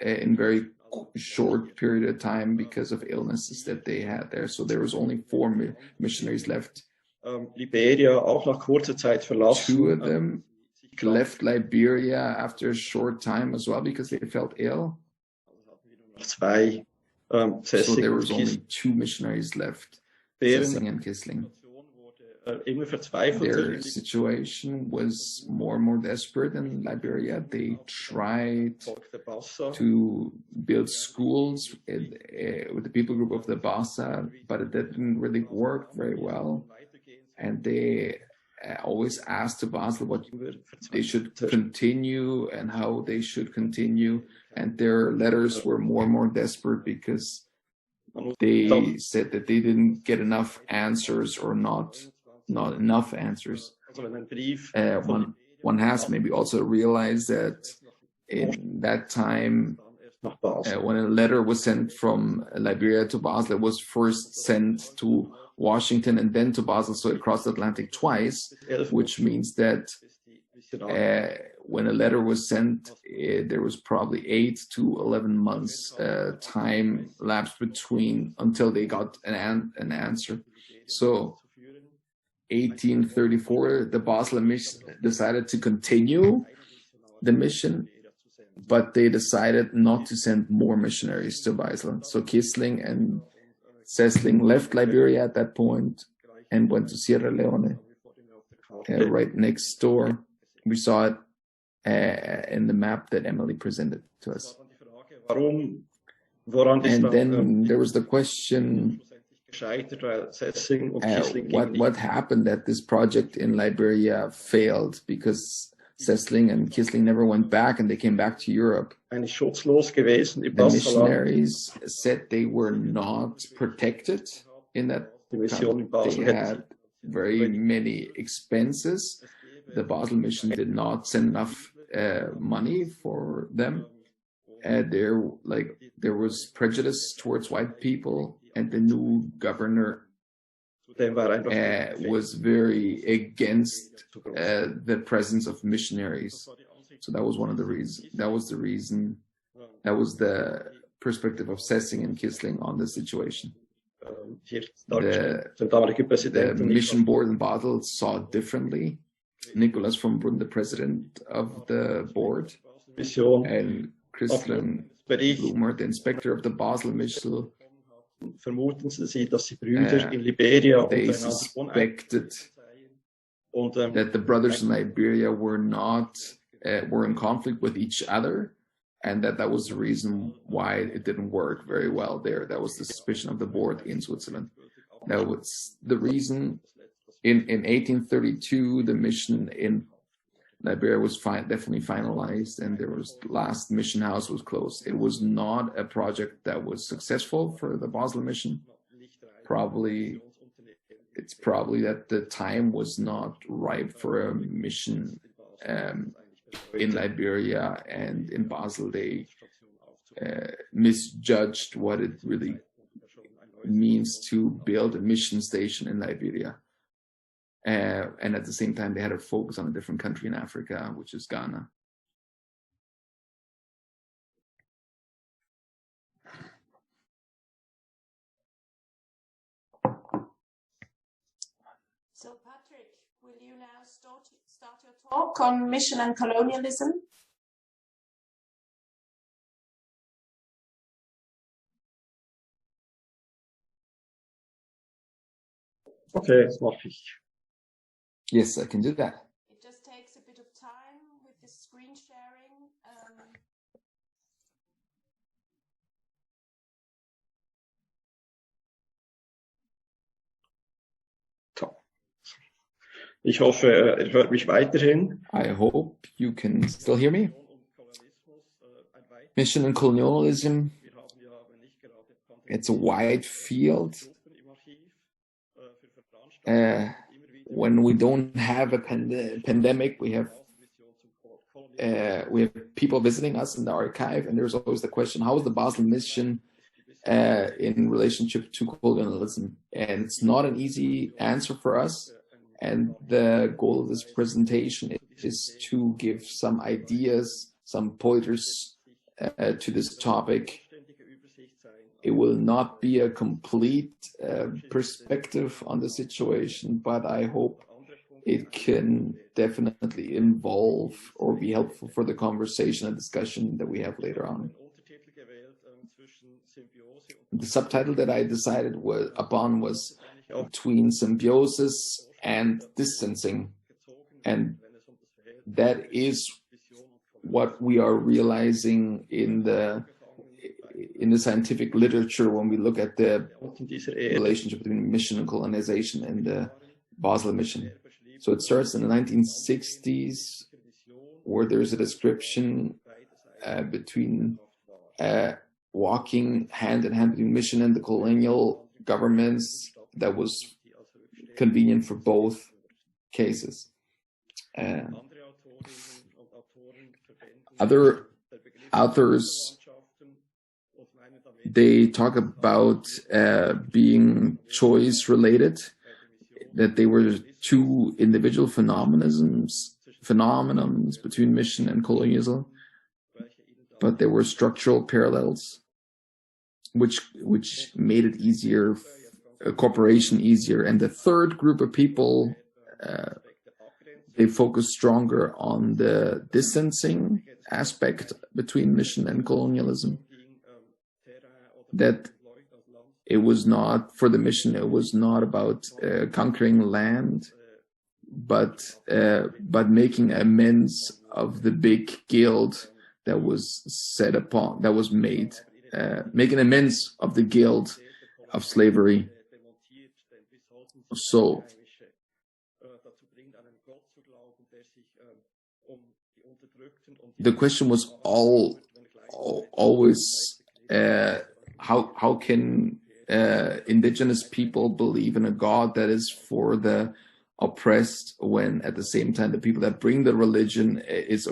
in very short period of time because of illnesses that they had there. So there was only 4 missionaries left. Liberia auch nach kurzer Zeit verlassen. 2 of them left Liberia after a short time as well because they felt ill. So there was only 2 missionaries left, Sessing and Kissling. Their situation was more and more desperate in Liberia. They tried to build schools with the people group of the Bassa, but it didn't really work very well. And they always asked to Basel what they should continue and how they should continue. And their letters were more and more desperate because they said that they didn't get enough answers or not enough answers. One has maybe also realized that in that time, when a letter was sent from Liberia to Basel, it was first sent to Washington and then to Basel, so it crossed the Atlantic twice, which means that when a letter was sent, there was probably 8 to 11 months time lapse between until they got an answer. So 1834, the Basel mission decided to continue the mission, but they decided not to send more missionaries to Basel. So Kissling and Sessling left Liberia at that point and went to Sierra Leone, right next door. We saw it in the map that Emily presented to us. And then there was the question, what happened that this project in Liberia failed because Sessling and Kissling never went back and they came back to Europe. The missionaries said they were not protected in that country. They had very many expenses. The Basel mission did not send enough money for them. There was prejudice towards white people, and the new governor was very against the presence of missionaries. So that was one of the reasons. That was the reason. That was the perspective of Sessing and Kissling on the situation. The mission board in Basel saw it differently. Nicolas von Brunn, the president of the board, and Christian Blumer, the inspector of the Basel mission, they suspected that the brothers in Liberia were in conflict with each other, and that was the reason why it didn't work very well there. That was the suspicion of the board in Switzerland. That was the reason. In 1832, the mission in Liberia was definitely finalized, and the last mission house was closed. It was not a project that was successful for the Basel mission. It's probably that the time was not ripe for a mission in Liberia, and in Basel they misjudged what it really means to build a mission station in Liberia. And at the same time, they had to focus on a different country in Africa, which is Ghana. So, Patrick, will you now start your talk on mission and colonialism? Okay, das mache ich. Yes, I can do that. It just takes a bit of time with the screen sharing. Ich hoffe, hört mich weiterhin. I hope you can still hear me. Mission and colonialism. It's a wide field. when we don't have a pandemic, we have people visiting us in the archive, and there's always the question: how is the Basel mission in relationship to colonialism? And it's not an easy answer for us. And the goal of this presentation is to give some ideas, some pointers to this topic. It will not be a complete perspective on the situation, but I hope it can definitely involve or be helpful for the conversation and discussion that we have later on. The subtitle that I decided upon was Between Symbiosis and Distancing, and that is what we are realizing in the scientific literature when we look at the relationship between mission and colonization and the Basel mission. So it starts in the 1960s, where there's a description between walking hand in hand between mission and the colonial governments that was convenient for both cases. Other authors, they talk about being choice related, that they were two individual phenomenons between mission and colonialism, but there were structural parallels, which made it easier, cooperation easier. And the third group of people, they focus stronger on the distancing aspect between mission and colonialism. That it was not, for the mission, it was not about conquering land, but making amends of the big guild that was set upon, that was made, making amends of the guild of slavery. So the question was always how can indigenous people believe in a God that is for the oppressed, when at the same time the people that bring the religion is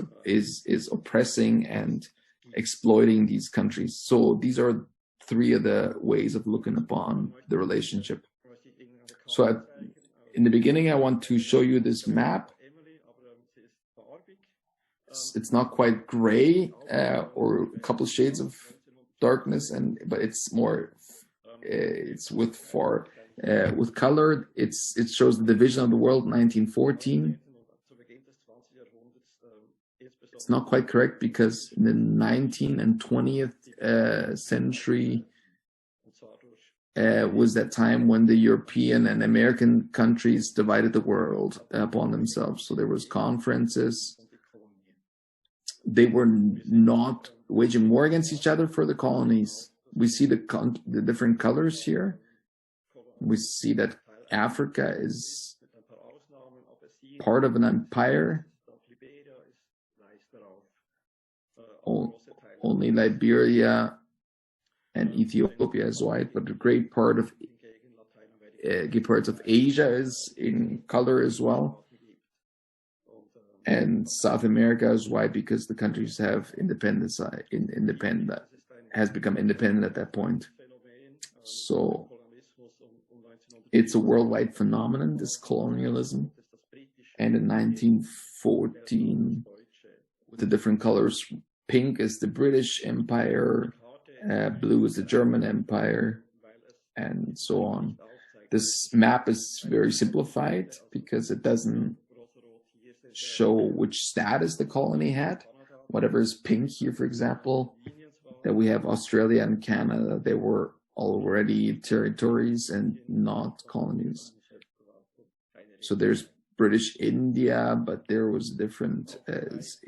oppressing and exploiting these countries. So these are three of the ways of looking upon the relationship. So in the beginning, I want to show you this map. It's not quite gray or a couple shades of darkness, but it's more. It's with color. It shows the division of the world, 1914. It's not quite correct, because in the 19th and 20th century was that time when the European and American countries divided the world upon themselves. So there was conferences. They were not waging war against each other for the colonies. We see the different colors here. We see that Africa is part of an empire. Only Liberia and Ethiopia is white, but a great part of parts of Asia is in color as well. And South America is white because the countries have has become independent at that point. So it's a worldwide phenomenon, this colonialism. And in 1914, with the different colors, pink is the British Empire, blue is the German Empire, and so on. This map is very simplified because it doesn't show which status the colony had. Whatever is pink here, for example, that we have Australia and Canada, they were already territories and not colonies. So there's British India, but there was different.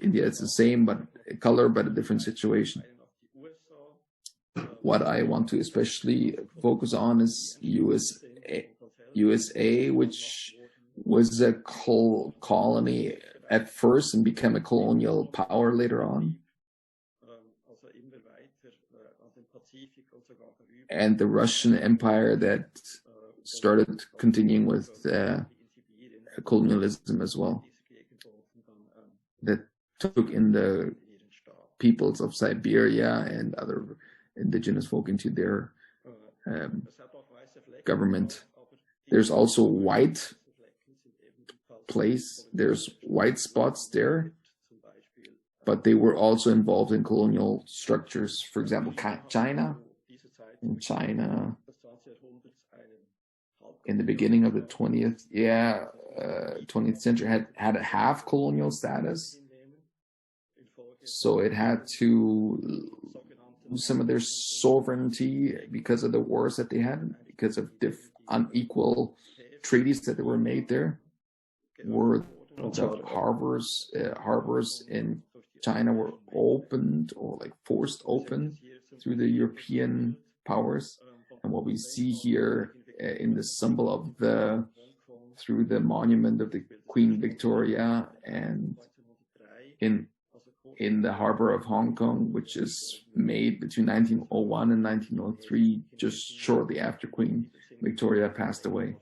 India is the same, but color, but a different situation. What I want to especially focus on is USA, which was a colony at first and became a colonial power later on. And the Russian Empire that started continuing with colonialism as well, that took in the peoples of Siberia and other indigenous folk into their government. There's also white spots there, but they were also involved in colonial structures. For example, China. In China, in the beginning of the 20th century, had a half colonial status. So it had to lose some of their sovereignty because of the wars that they had, because of unequal treaties that were made there. Were the harbors in China were opened or like forced open through the European powers. And what we see here in the symbol of through the monument of the Queen Victoria and in the harbor of Hong Kong, which is made between 1901 and 1903, just shortly after Queen Victoria passed away.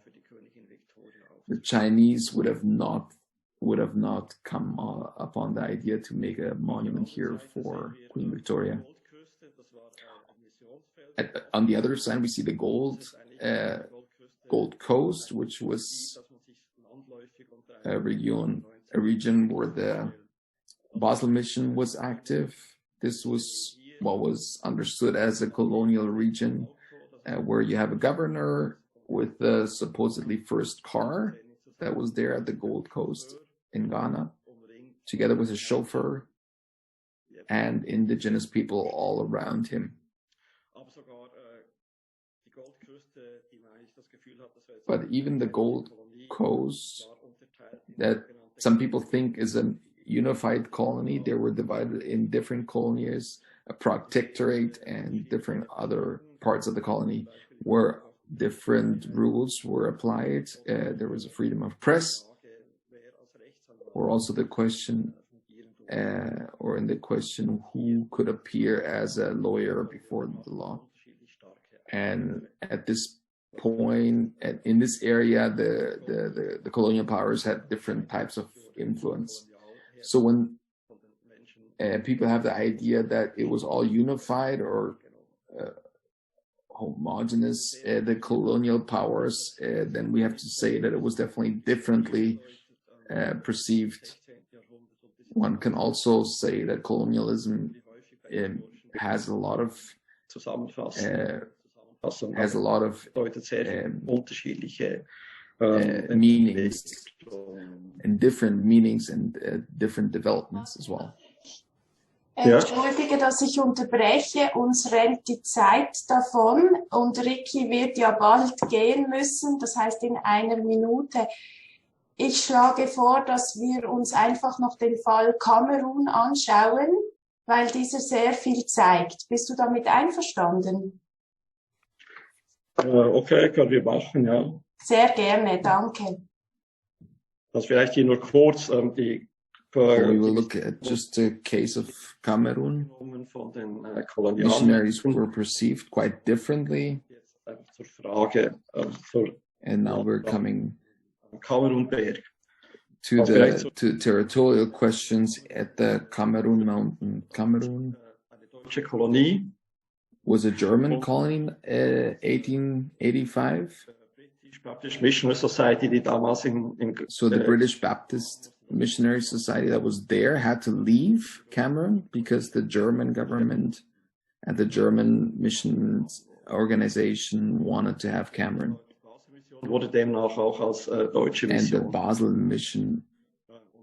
The Chinese would have not come upon the idea to make a monument here for Queen Victoria. On the other side, we see the Gold Coast, which was a region where the Basel mission was active. This was what was understood as a colonial region, where you have a governor with the supposedly first car that was there at the Gold Coast in Ghana, together with a chauffeur and indigenous people all around him. But even the Gold Coast, that some people think is a unified colony, they were divided in different colonies, a protectorate and different other parts of the colony where different rules were applied. There was a freedom of press, or also the question, who could appear as a lawyer before the law. And at this point, in this area, the colonial powers had different types of influence. So when people have the idea that it was all unified or homogeneous, the colonial powers, then we have to say that it was definitely differently perceived. One can also say that colonialism has a lot of meanings and different meanings and different developments as well. Entschuldige, dass ich unterbreche, uns rennt die Zeit davon und Ricky wird ja bald gehen müssen, das heißt in einer Minute. Ich schlage vor, dass wir uns einfach noch den Fall Kamerun anschauen, weil dieser sehr viel zeigt. Bist du damit einverstanden? Okay, können wir machen, ja. Sehr gerne, danke. Das vielleicht hier nur kurz die we will look at just a case of Cameroon. Missionaries were perceived quite differently. And now we're coming to the territorial questions at the Cameroon Mountain. Cameroon was a German colony in 1885. So the British Baptist Missionary Society that was there had to leave Cameroon because the German government and the German missions organization wanted to have Cameroon. And the Basel mission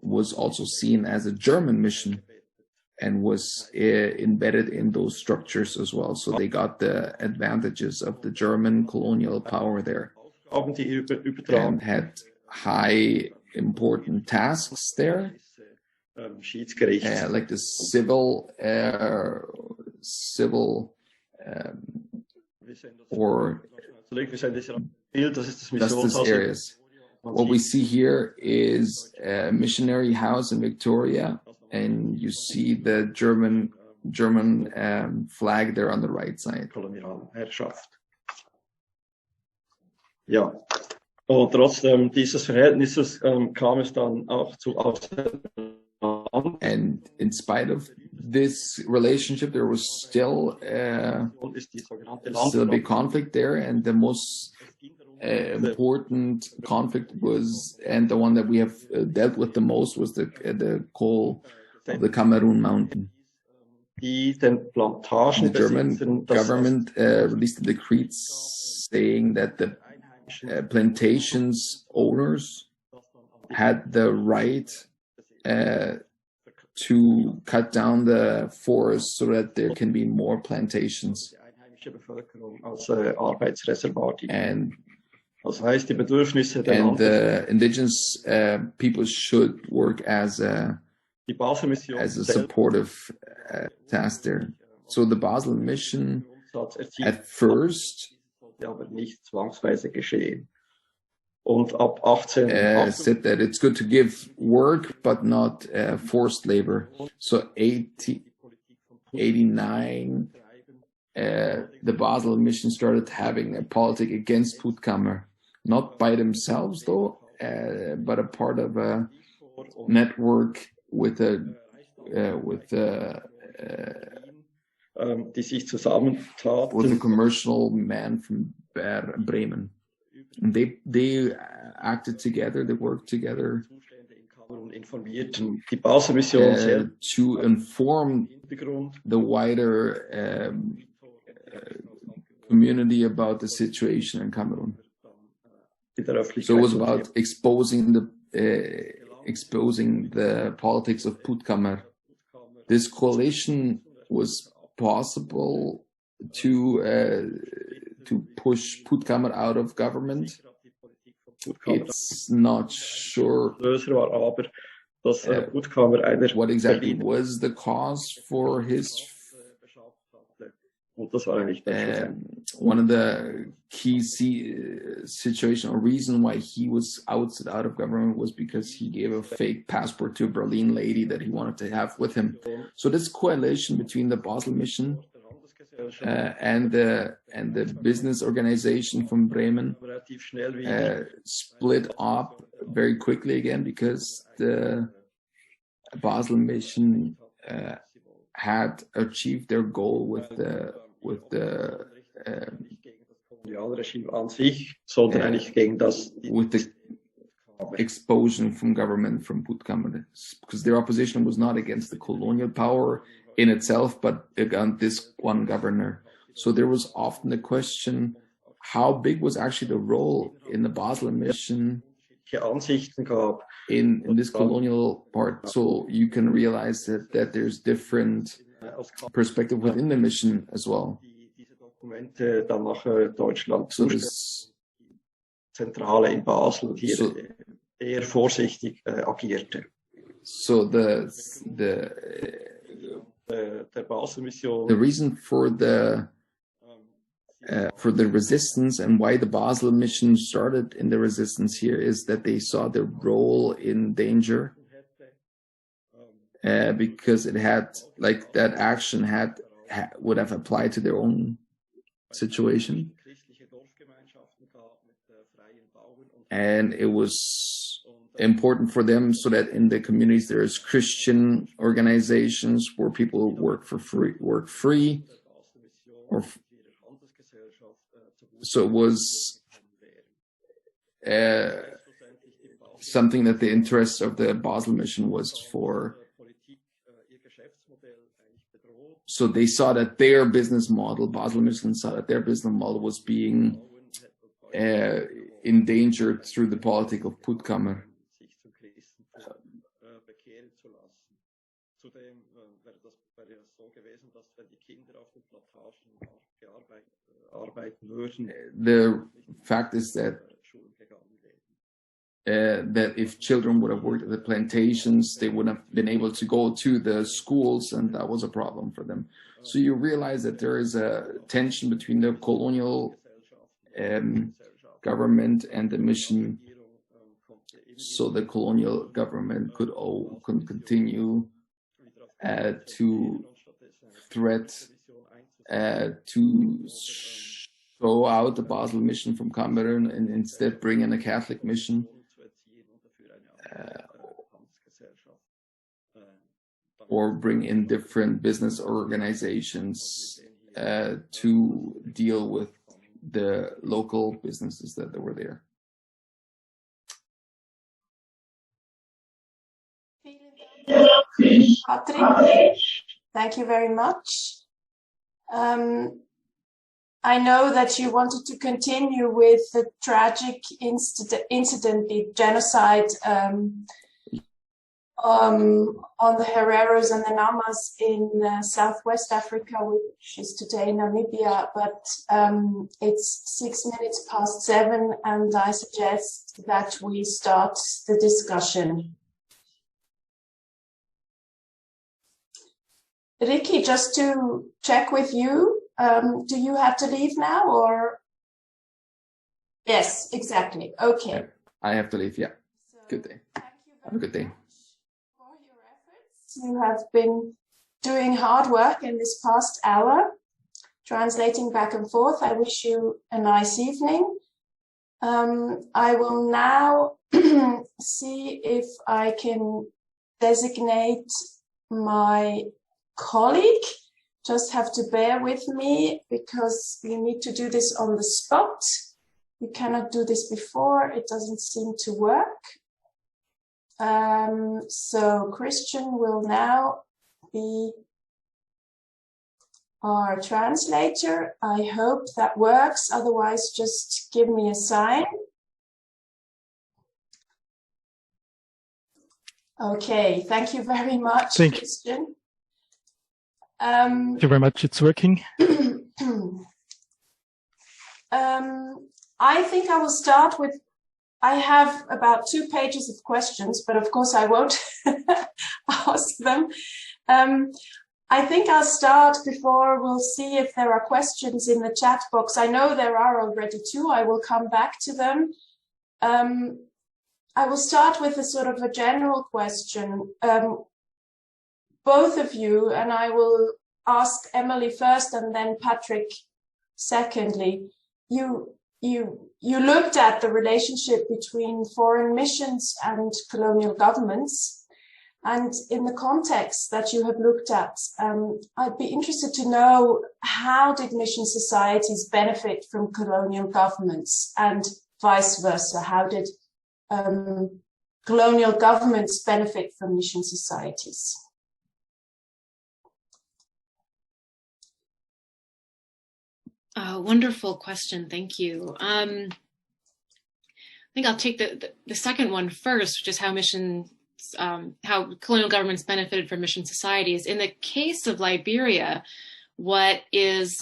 was also seen as a German mission and was embedded in those structures as well. So they got the advantages of the German colonial power there and had high important tasks there, like the civil or justice areas. What we see here is a missionary house in Victoria, and you see the German flag there on the right side. Ja, und trotzdem dieses Verhältnisses kam es dann auch zu Auseinandersetzungen. And in spite of this relationship, there was still a big conflict there, and the most important conflict was, and the one that we have dealt with the most, was the coal of the Cameroon mountain. The German government released a decree saying that the plantations owners had the right to cut down the forest so that there can be more plantations. And the indigenous people should work as a supportive task there. So the Basel mission at first said that it's good to give work, but not forced labor. So 1889, the Basel mission started having a politic against Puttkamer, not by themselves though, but a part of a network with a commercial man from Bremen. And they acted together, they worked together to inform the wider community about the situation in Cameroon. So it was about exposing the politics of Puttkamer. This coalition was possible to push Puttkamer out of government. It's not sure what exactly was the cause for his. One of the key situation or reason why he was ousted out of government was because he gave a fake passport to a Berlin lady that he wanted to have with him. So this coalition between the Basel mission and the business organization from Bremen split up very quickly again, because the Basel mission had achieved their goal with the expulsion from government from Puttkamer, because their opposition was not against the colonial power in itself, but against this one governor. So there was often the question, how big was actually the role in the Basel mission in this colonial part? So you can realize that there's different perspective within the mission as well. So this Zentrale in Basel hier eher vorsichtig agierte. So the reason for the resistance and why the Basel mission started in the resistance here is that they saw their role in danger, because it had, like, that action would have applied to their own situation, and it was important for them so that in the communities there's Christian organizations where people work free, or so it was something that the interest of the Basel mission was for. So they saw that their business model, Basel mission saw that their business model was being endangered through the politic of Puttkamer. The fact is that if children would have worked at the plantations, they wouldn't have been able to go to the schools, and that was a problem for them. So you realize that there is a tension between the colonial government and the mission. So the colonial government could continue to threat to throw out the Basel mission from Cameroon and instead bring in a Catholic mission. Or bring in different business organizations to deal with the local businesses that were there. Patrick, thank you very much. I know that you wanted to continue with the tragic incident, the genocide on the Hereros and the Namas in Southwest Africa, which is today Namibia, but it's 6 minutes past 7, and I suggest that we start the discussion. Ricky, just to check with you, do you have to leave now, or? Yes, exactly. Okay. Yeah, I have to leave, yeah. So, good day. Thank you Have a good day. for your efforts. You have been doing hard work in this past hour, translating back and forth. I wish you a nice evening. I will now see if I can designate my colleague. Just have to bear with me because we need to do this on the spot. We cannot do this before. It doesn't seem to work. So Christian will now be our translator. I hope that works. Otherwise, just give me a sign. Okay, thank you very much, Christian. Thank you very much. It's working. I think I will start with, I have about 2 pages of questions, but of course I won't ask them. I think I'll start before we'll see if there are questions in the chat box. I know there are already 2. I will come back to them. I will start with a sort of a general question. Both of you, and I will ask Emily first and then Patrick secondly. You looked at the relationship between foreign missions and colonial governments, and in the context that you have looked at, I'd be interested to know, how did mission societies benefit from colonial governments, and vice versa? How did colonial governments benefit from mission societies? Wonderful question. Thank you. I think I'll take the second one first, which is how colonial governments benefited from mission societies. In the case of Liberia, what is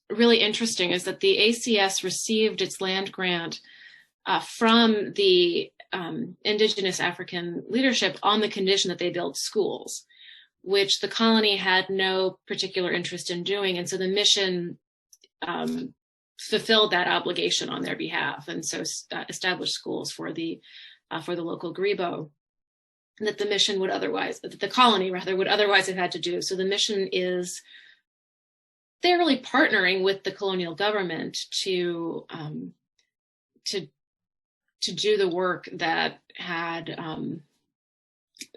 really interesting is that the ACS received its land grant from the indigenous African leadership on the condition that they build schools, which the colony had no particular interest in doing. And so the mission fulfilled that obligation on their behalf, and so established schools for the local Grebo that the mission would otherwise, that the colony rather would otherwise have had to do. So the mission is fairly partnering with the colonial government to do the work that had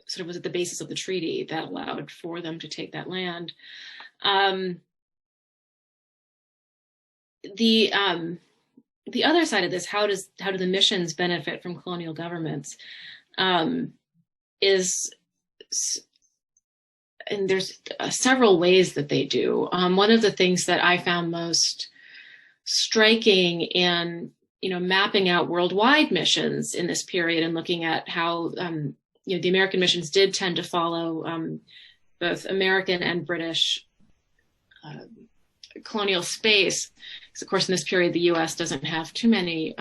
sort of was at the basis of the treaty that allowed for them to take that land. The other side of this, how do the missions benefit from colonial governments? And there's several ways that they do. One of the things that I found most striking in mapping out worldwide missions in this period and looking at how the American missions did tend to follow both American and British colonial space. Because of course, in this period, the U.S. doesn't have too many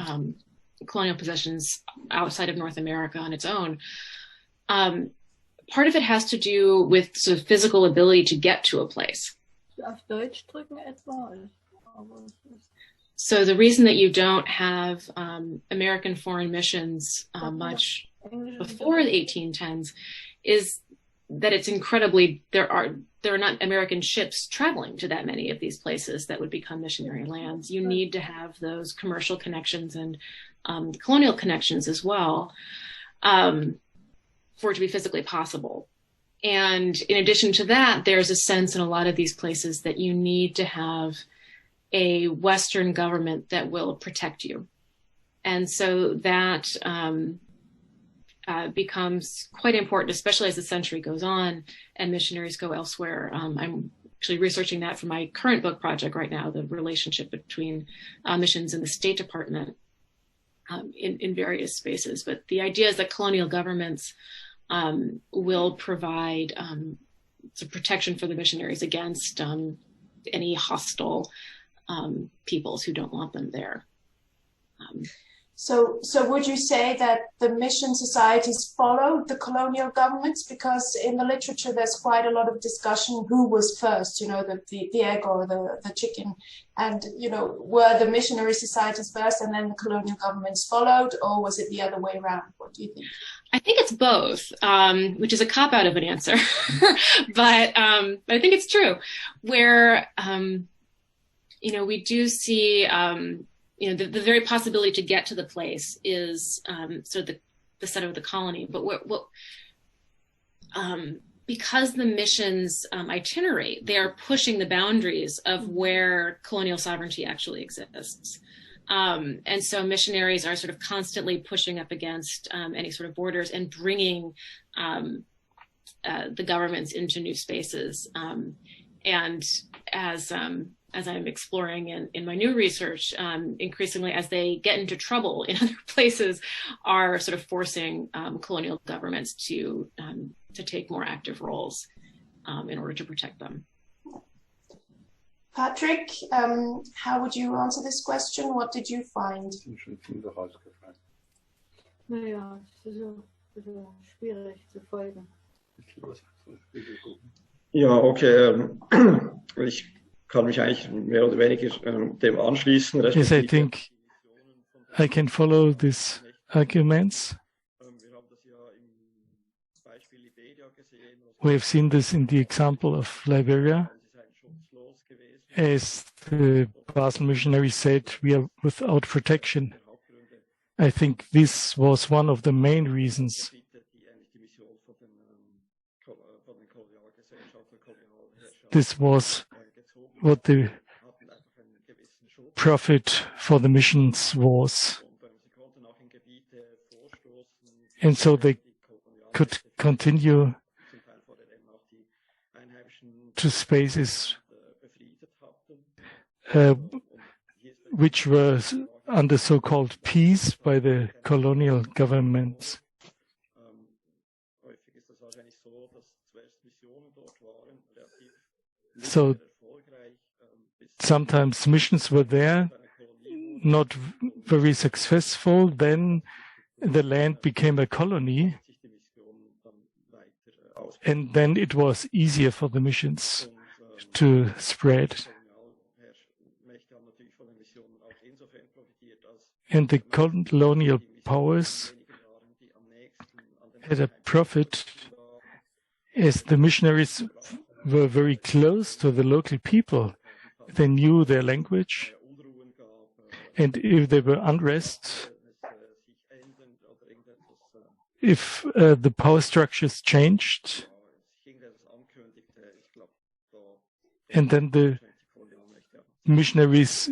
colonial possessions outside of North America on its own. Part of it has to do with sort of physical ability to get to a place. So the reason that you don't have American foreign missions much before the 1810s is that it's incredibly, there are not American ships traveling to that many of these places that would become missionary lands. You need to have those commercial connections and colonial connections as well for it to be physically possible. And in addition to that, there's a sense in a lot of these places that you need to have a Western government that will protect you. And so that becomes quite important, especially as the century goes on and missionaries go elsewhere. I'm actually researching that for my current book project right now, the relationship between missions and the State Department in various spaces. But the idea is that colonial governments will provide some protection for the missionaries against any hostile peoples who don't want them there. So would you say that the mission societies followed the colonial governments? Because in the literature, there's quite a lot of discussion who was first, you know, the egg or the chicken. And, you know, were the missionary societies first and then the colonial governments followed, or was it the other way around? What do you think? I think it's both, which is a cop-out of an answer. But I think it's true, where, you know, we do see... you know, the very possibility to get to the place is sort of the center of the colony. But because the mission's itinerary, they are pushing the boundaries of where colonial sovereignty actually exists. And so missionaries are sort of constantly pushing up against any sort of borders and bringing the governments into new spaces. And as I'm exploring in my new research, increasingly as they get into trouble in other places, are sort of forcing colonial governments to take more active roles in order to protect them. Patrick, how would you answer this question? What did you find? Naja, es ist schwierig zu folgen. Ja, okay. Ich kann mich eigentlich mehr oder weniger dem anschließen. Yes, I think I can follow these arguments. We have seen this in the example of Liberia. As the Basel missionary said, we are without protection. I think this was one of the main reasons. This was what the profit for the missions was. And so they could continue to spaces which were under so-called peace by the colonial governments. So sometimes missions were there, not very successful. Then the land became a colony, and then it was easier for the missions to spread. And the colonial powers had a profit as the missionaries were very close to the local people. They knew their language, and if there were unrest, if the power structures changed, and then the missionaries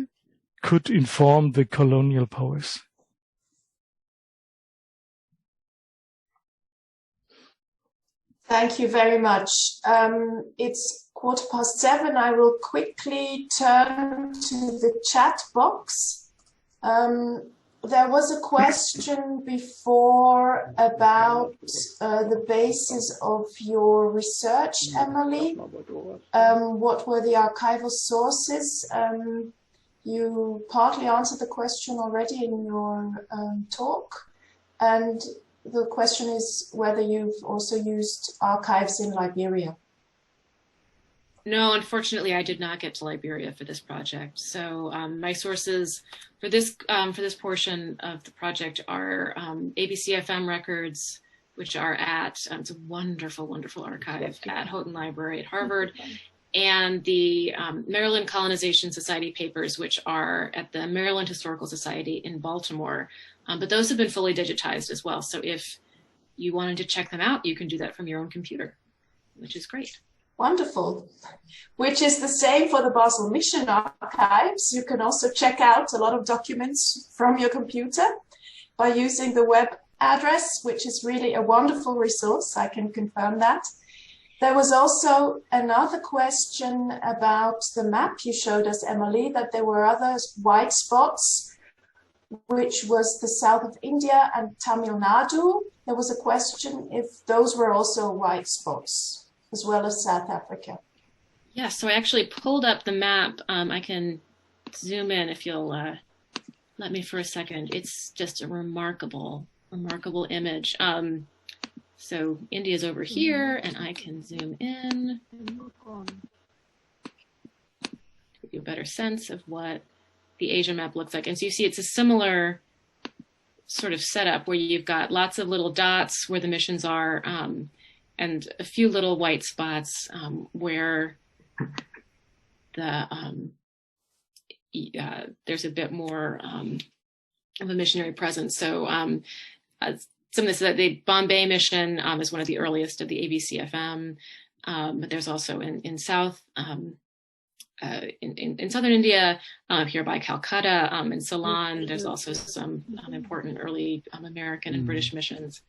could inform the colonial powers. Thank you very much. It's 7:15. I will quickly turn to the chat box. There was a question before about the basis of your research, Emily. What were the archival sources? You partly answered the question already in your talk. And the question is whether you've also used archives in Liberia. No, unfortunately, I did not get to Liberia for this project. So my sources for this portion of the project are ABC FM records, which are at, it's a wonderful, wonderful archive at Houghton Library at Harvard, and the Maryland Colonization Society papers, which are at the Maryland Historical Society in Baltimore. But those have been fully digitized as well. So if you wanted to check them out, you can do that from your own computer, which is great. Wonderful. Which is the same for the Basel Mission Archives. You can also check out a lot of documents from your computer by using the web address, which is really a wonderful resource. I can confirm that. There was also another question about the map you showed us, Emily, that there were other white spots, which was the south of India and Tamil Nadu. There was a question if those were also white spots, as well as South Africa. Yeah, so I actually pulled up the map. I can zoom in if you'll let me for a second. It's just a remarkable, remarkable image. So India's over here, and I can zoom in to give you a better sense of what the Asia map looks like. And so you see it's a similar sort of setup where you've got lots of little dots where the missions are, and a few little white spots where the there's a bit more of a missionary presence. So some of this, the Bombay mission is one of the earliest of the ABCFM, but there's also in South, in southern India, here by Calcutta, in Ceylon, there's also some important early American and British missions.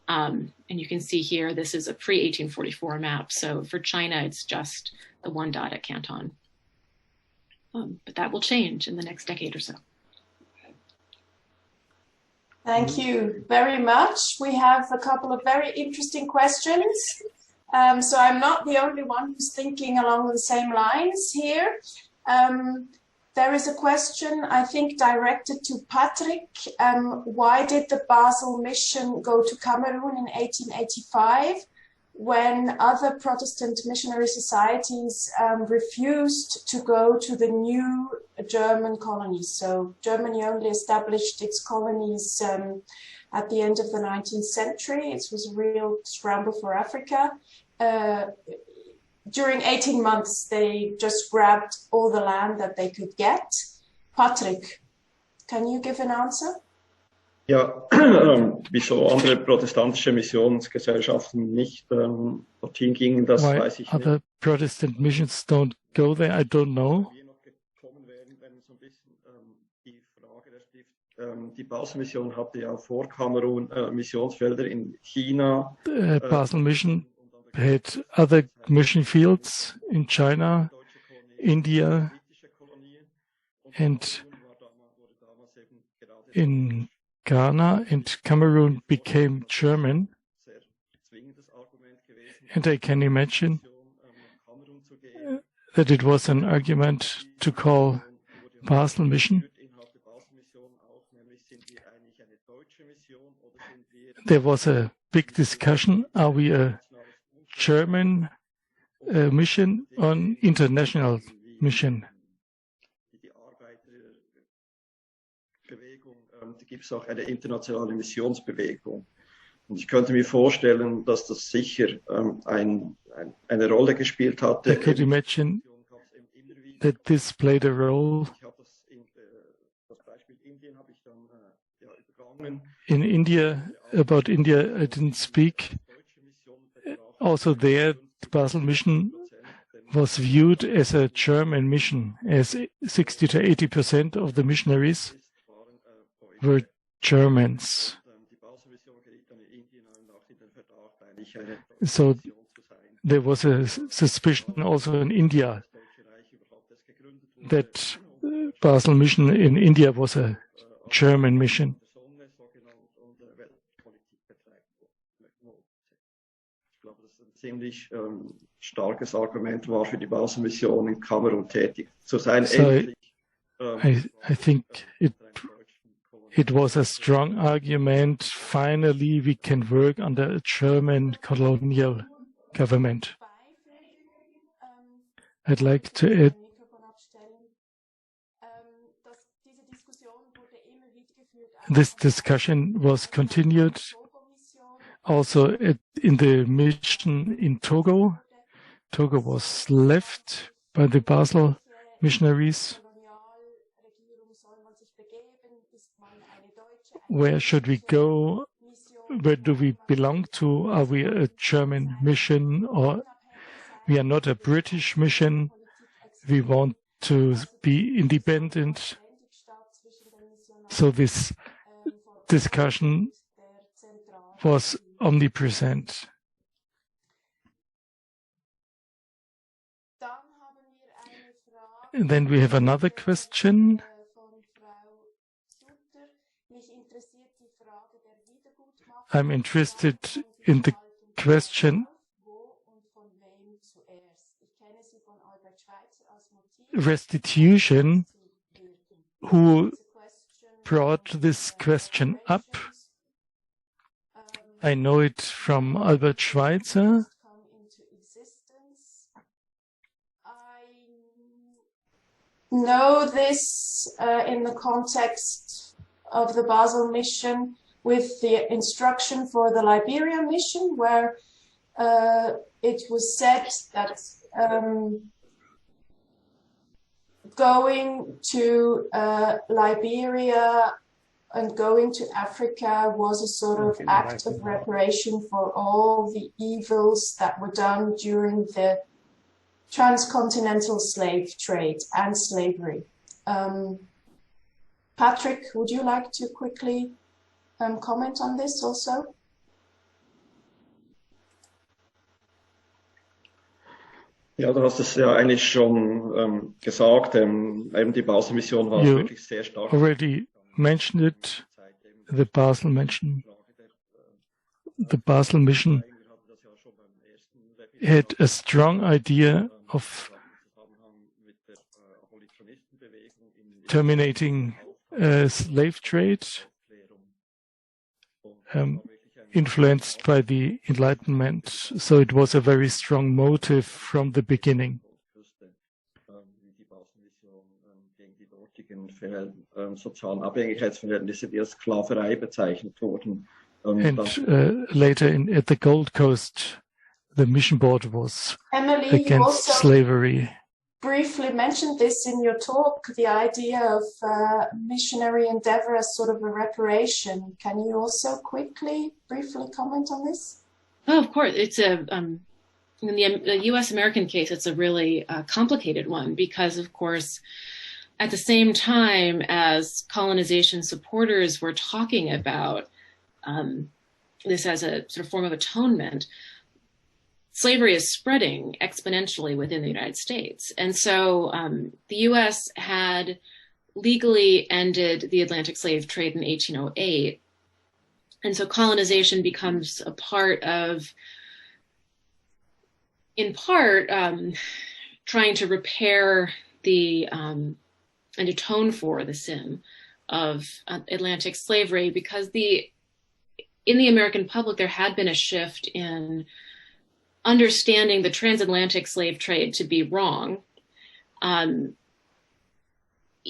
And you can see here, this is a pre-1844 map. So for China, it's just the one dot at Canton. But that will change in the next decade or so. Thank you very much. We have a couple of very interesting questions. So I'm not the only one who's thinking along the same lines here. There is a question, I think, directed to Patrick. Why did the Basel mission go to Cameroon in 1885 when other Protestant missionary societies refused to go to the new German colonies? So Germany only established its colonies at the end of the 19th century. It was a real scramble for Africa. During 18 months, they just grabbed all the land that they could get. Patrick, can you give an answer? Ja, wieso andere protestantische Missionsgesellschaften nicht dorthin gingen, das weiß ich nicht. Other Protestant missions don't go there, I don't know. Die Basel-Mission hatte ja vor Kamerun Missionsfelder in China. Basel Mission had other mission fields in China, India, and in Ghana, and Cameroon became German. And I can imagine that it was an argument to call Basel Mission. There was a big discussion, are we a German mission or an international mission? Da gibt es auch eine internationale Missionsbewegung. Und ich könnte mir vorstellen, dass das sicher eine Rolle gespielt hatte. I could imagine that this played a role. In India, about India, I didn't speak. Also there, the Basel mission was viewed as a German mission, as 60 to 80% of the missionaries were Germans. So there was a suspicion also in India that Basel mission in India was a German mission. Ziemlich starkes Argument war für die Basel-Mission in Kamerun tätig zu sein. So I think it was a strong argument. Finally, we can work under a German colonial government. I'd like to add this discussion was continued Also in the mission in Togo. Togo was left by the Basel missionaries. Where should we go? Where do we belong to? Are we a German mission, or we are not a British mission? We want to be independent. So this discussion was omnipresent. And then we have another question. I'm interested in the question restitution. Who brought this question up? I know it from Albert Schweitzer. Know this in the context of the Basel mission with the instruction for the Liberia mission, where it was said that going to Liberia and going to Africa was a sort of act of reparation for all the evils that were done during the transcontinental slave trade and slavery. Patrick, would you like to quickly comment on this also? Ja, du hast es ja eigentlich schon gesagt. Eben die Basel-Mission war wirklich sehr stark. Already mentioned it. The Basel mission had a strong idea of terminating slave trade, influenced by the Enlightenment. So it was a very strong motive from the beginning. Sozialen Abhängigkeitsverhältnisse, die als Sklaverei bezeichnet wurden. And later at the Gold Coast, the mission board was against slavery. Briefly mentioned this in your talk, the idea of missionary endeavor as sort of a reparation. Can you also briefly comment on this? Oh, of course. It's in the U.S.-American case, it's a really complicated one because, of course, at the same time as colonization supporters were talking about this as a sort of form of atonement, slavery is spreading exponentially within the United States. And so the U.S. had legally ended the Atlantic slave trade in 1808. And so colonization becomes a part of, in part, trying to repair the and atone for the sin of Atlantic slavery, because in the American public, there had been a shift in understanding the transatlantic slave trade to be wrong,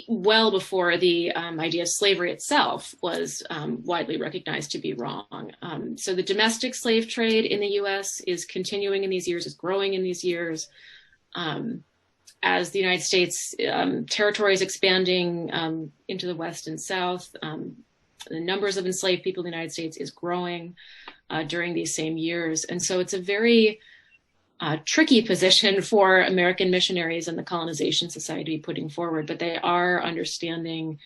well before the idea of slavery itself was widely recognized to be wrong. So the domestic slave trade in the U.S. is continuing in these years, is growing in these years. As the United States territory is expanding into the West and South, the numbers of enslaved people in the United States is growing during these same years. And so it's a very tricky position for American missionaries and the Colonization Society putting forward, but they are understanding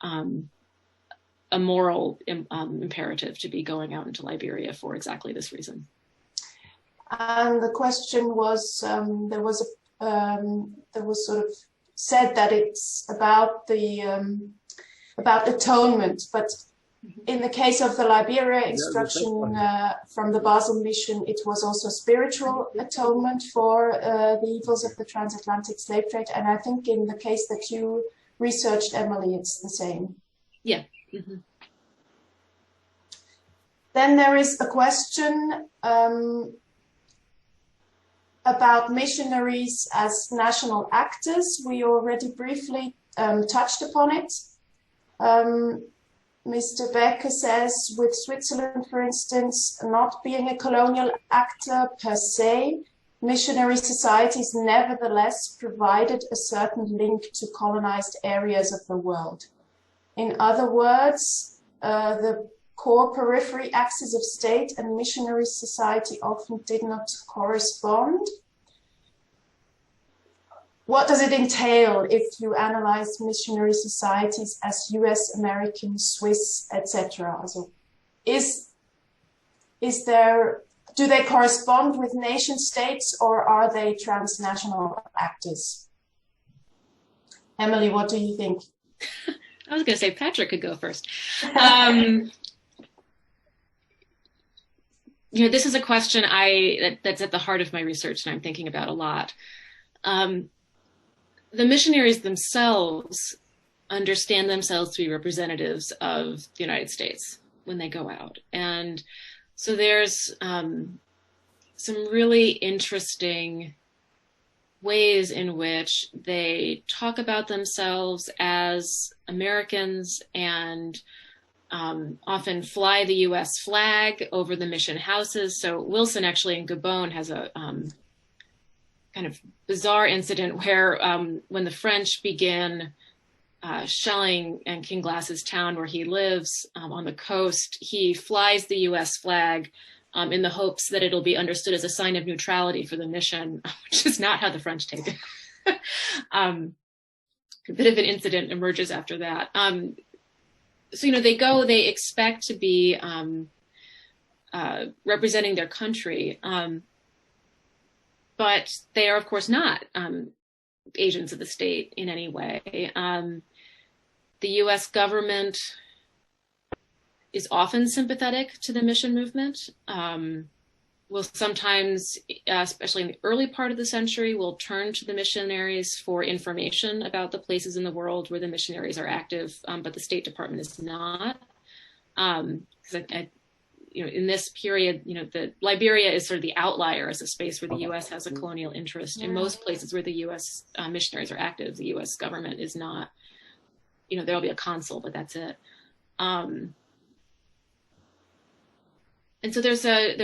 a moral imperative to be going out into Liberia for exactly this reason. And the question was, there was sort of said that it's about atonement, but in the case of the Liberia instruction from the Basel mission, it was also spiritual atonement for the evils of the transatlantic slave trade. And I think in the case that you researched, Emily, it's the same. Yeah. Mm-hmm. Then there is a question about missionaries as national actors. We already briefly touched upon it. Mr. Becker says, with Switzerland, for instance, not being a colonial actor per se, missionary societies nevertheless provided a certain link to colonized areas of the world. In other words, the core periphery axis of state and missionary society often did not correspond. What does it entail if you analyze missionary societies as US, American, Swiss, etc.? Also, do they correspond with nation states or are they transnational actors? Emily, what do you think? I was going to say Patrick could go first. This is a question that's at the heart of my research and I'm thinking about a lot. The missionaries themselves understand themselves to be representatives of the United States when they go out. And so there's some really interesting ways in which they talk about themselves as Americans and often fly the US flag over the mission houses. So Wilson actually in Gabon has a kind of bizarre incident where when the French begin shelling in King Glass's town where he lives on the coast, he flies the US flag in the hopes that it'll be understood as a sign of neutrality for the mission, which is not how the French take it. A bit of an incident emerges after that. So, they expect to be representing their country, but they are, of course, not agents of the state in any way. The US government is often sympathetic to the mission movement. Will sometimes, especially in the early part of the century, will turn to the missionaries for information about the places in the world where the missionaries are active, but the State Department is not. In this period, the Liberia is sort of the outlier as a space where the U.S. has a colonial interest. In most places where the U.S. Missionaries are active, the U.S. government is not. There'll be a consul, but that's it. And so there's a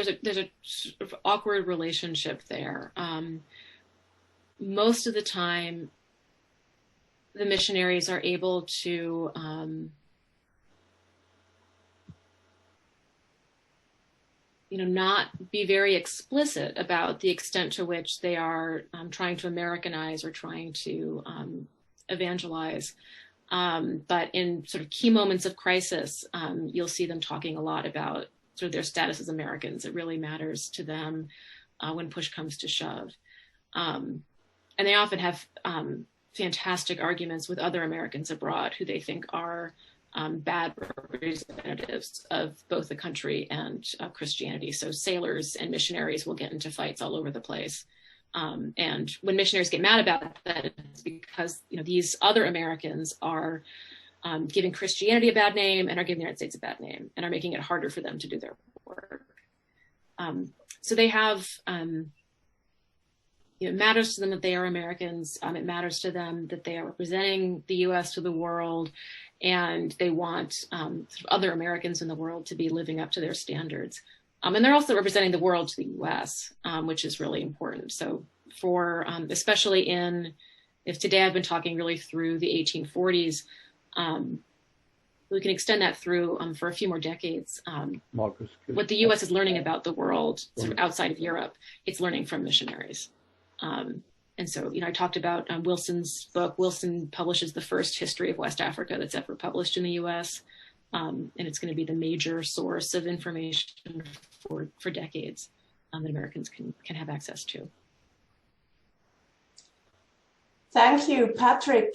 sort of awkward relationship there. Most of the time, the missionaries are able to not be very explicit about the extent to which they are trying to Americanize or trying to evangelize. But in sort of key moments of crisis, you'll see them talking a lot about sort of their status as Americans. It really matters to them when push comes to shove. And they often have fantastic arguments with other Americans abroad who they think are bad representatives of both the country and Christianity. So sailors and missionaries will get into fights all over the place. And when missionaries get mad about that, it's because these other Americans are giving Christianity a bad name and are giving the United States a bad name and are making it harder for them to do their work. So they have, it matters to them that they are Americans. It matters to them that they are representing the U.S. to the world, and they want other Americans in the world to be living up to their standards. And they're also representing the world to the U.S., which is really important. So for, especially if today I've been talking really through the 1840s, we can extend that through for a few more decades. What the U.S. is learning about the world sort of outside of Europe, it's learning from missionaries. And so, I talked about Wilson's book. Wilson publishes the first history of West Africa that's ever published in the U.S. And it's going to be the major source of information for decades that Americans can have access to. Thank you, Patrick.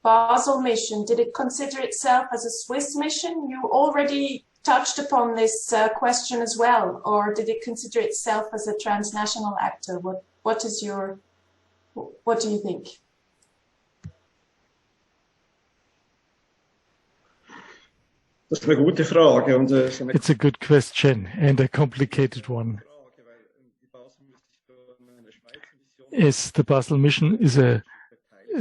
Basel mission, did it consider itself as a Swiss mission? You already touched upon this question as well, or did it consider itself as a transnational actor? What do you think? It's a good question and a complicated one. The Basel mission is a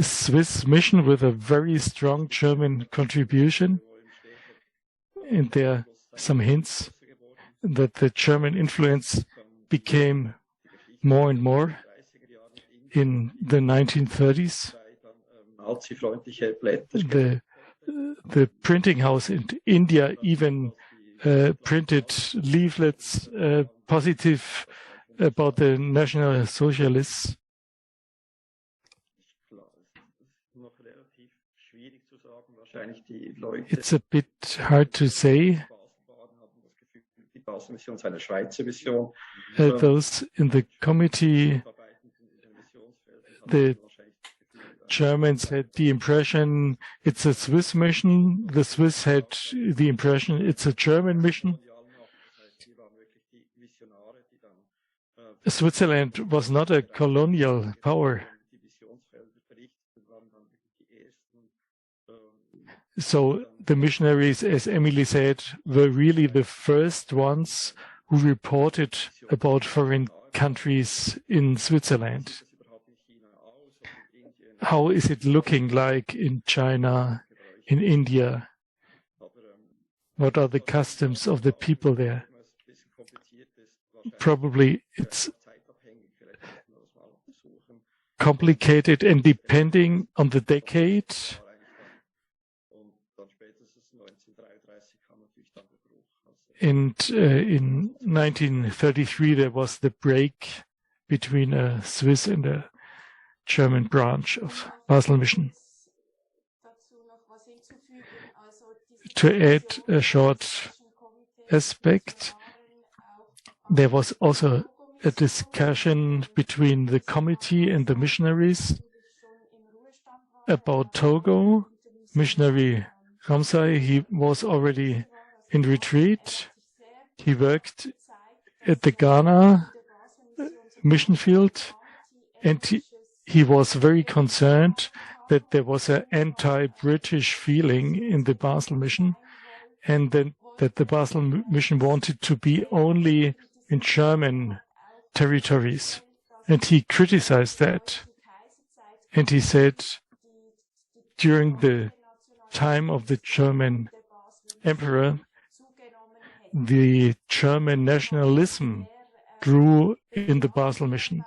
Swiss mission with a very strong German contribution. and there are some hints that the German influence became more and more in the 1930s. The printing house in India even printed leaflets positive about the National Socialists. It's a bit hard to say. Those in the committee, the Germans had the impression it's a Swiss mission. The Swiss had the impression it's a German mission. Switzerland was not a colonial power. So the missionaries, as Emily said, were really the first ones who reported about foreign countries in Switzerland. How is it looking like in China, in India? What are the customs of the people there? Probably it's complicated and depending on the decade. And in 1933, there was the break between a Swiss and a German branch of Basel Mission. To add a short aspect, there was also a discussion between the committee and the missionaries about Togo. Missionary Ramsay, he was already in retreat. He worked at the Ghana mission field, and he was very concerned that there was an anti-British feeling in the Basel mission, and then that the Basel mission wanted to be only in German territories. And he criticized that. And he said, during the time of the German emperor, the German nationalism grew in the Basel mission.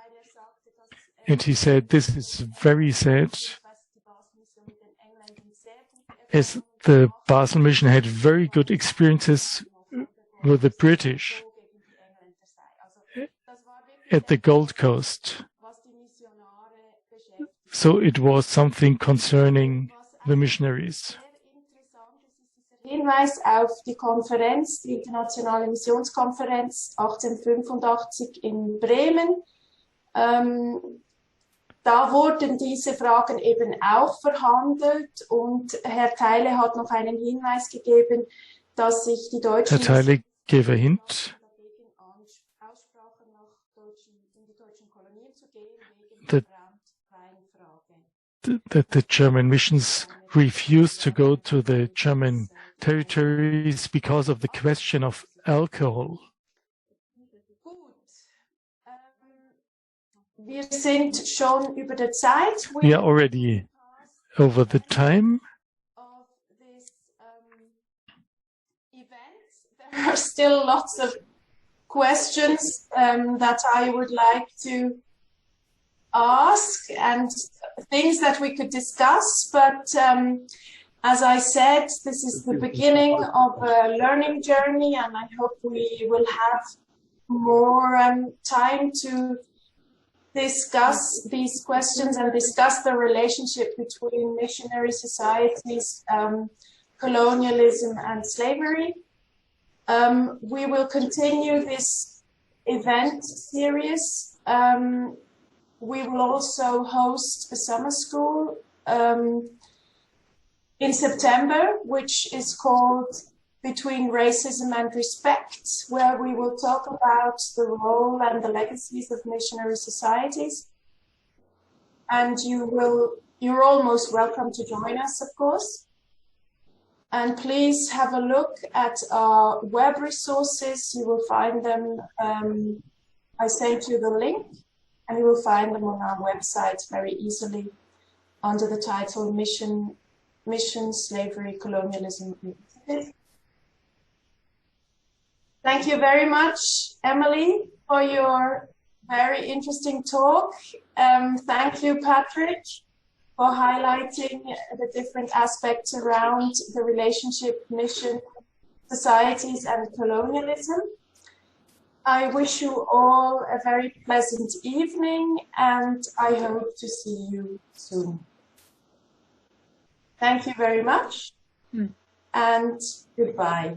And he said, this is very sad, as the Basel mission had very good experiences with the British at the Gold Coast. So it was something concerning the missionaries. Hinweis auf die Konferenz, die Internationale Missionskonferenz 1885 in Bremen. Da wurden diese Fragen eben auch verhandelt und Herr Theile hat noch einen Hinweis gegeben, dass sich die Deutschen... Herr Theile gave a hint that the German missions refused to go to the German territories because of the question of alcohol. Wir sind schon über der Zeit. We are already over the time. There are still lots of questions that I would like to ask and things that we could discuss, but as I said, this is the beginning of a learning journey, and I hope we will have more time to discuss these questions and discuss the relationship between missionary societies, colonialism and slavery. We will continue this event series. We will also host a summer school in September, which is called Between Racism and Respect, where we will talk about the role and the legacies of missionary societies. And you're almost welcome to join us, of course. And please have a look at our web resources. You will find them, I sent you the link, and you will find them on our website very easily under the title Mission, Slavery, Colonialism. Thank you very much, Emily, for your very interesting talk. Thank you, Patrick, for highlighting the different aspects around the relationship, mission, societies, and colonialism. I wish you all a very pleasant evening, and I hope to see you soon. Thank you very much, and goodbye.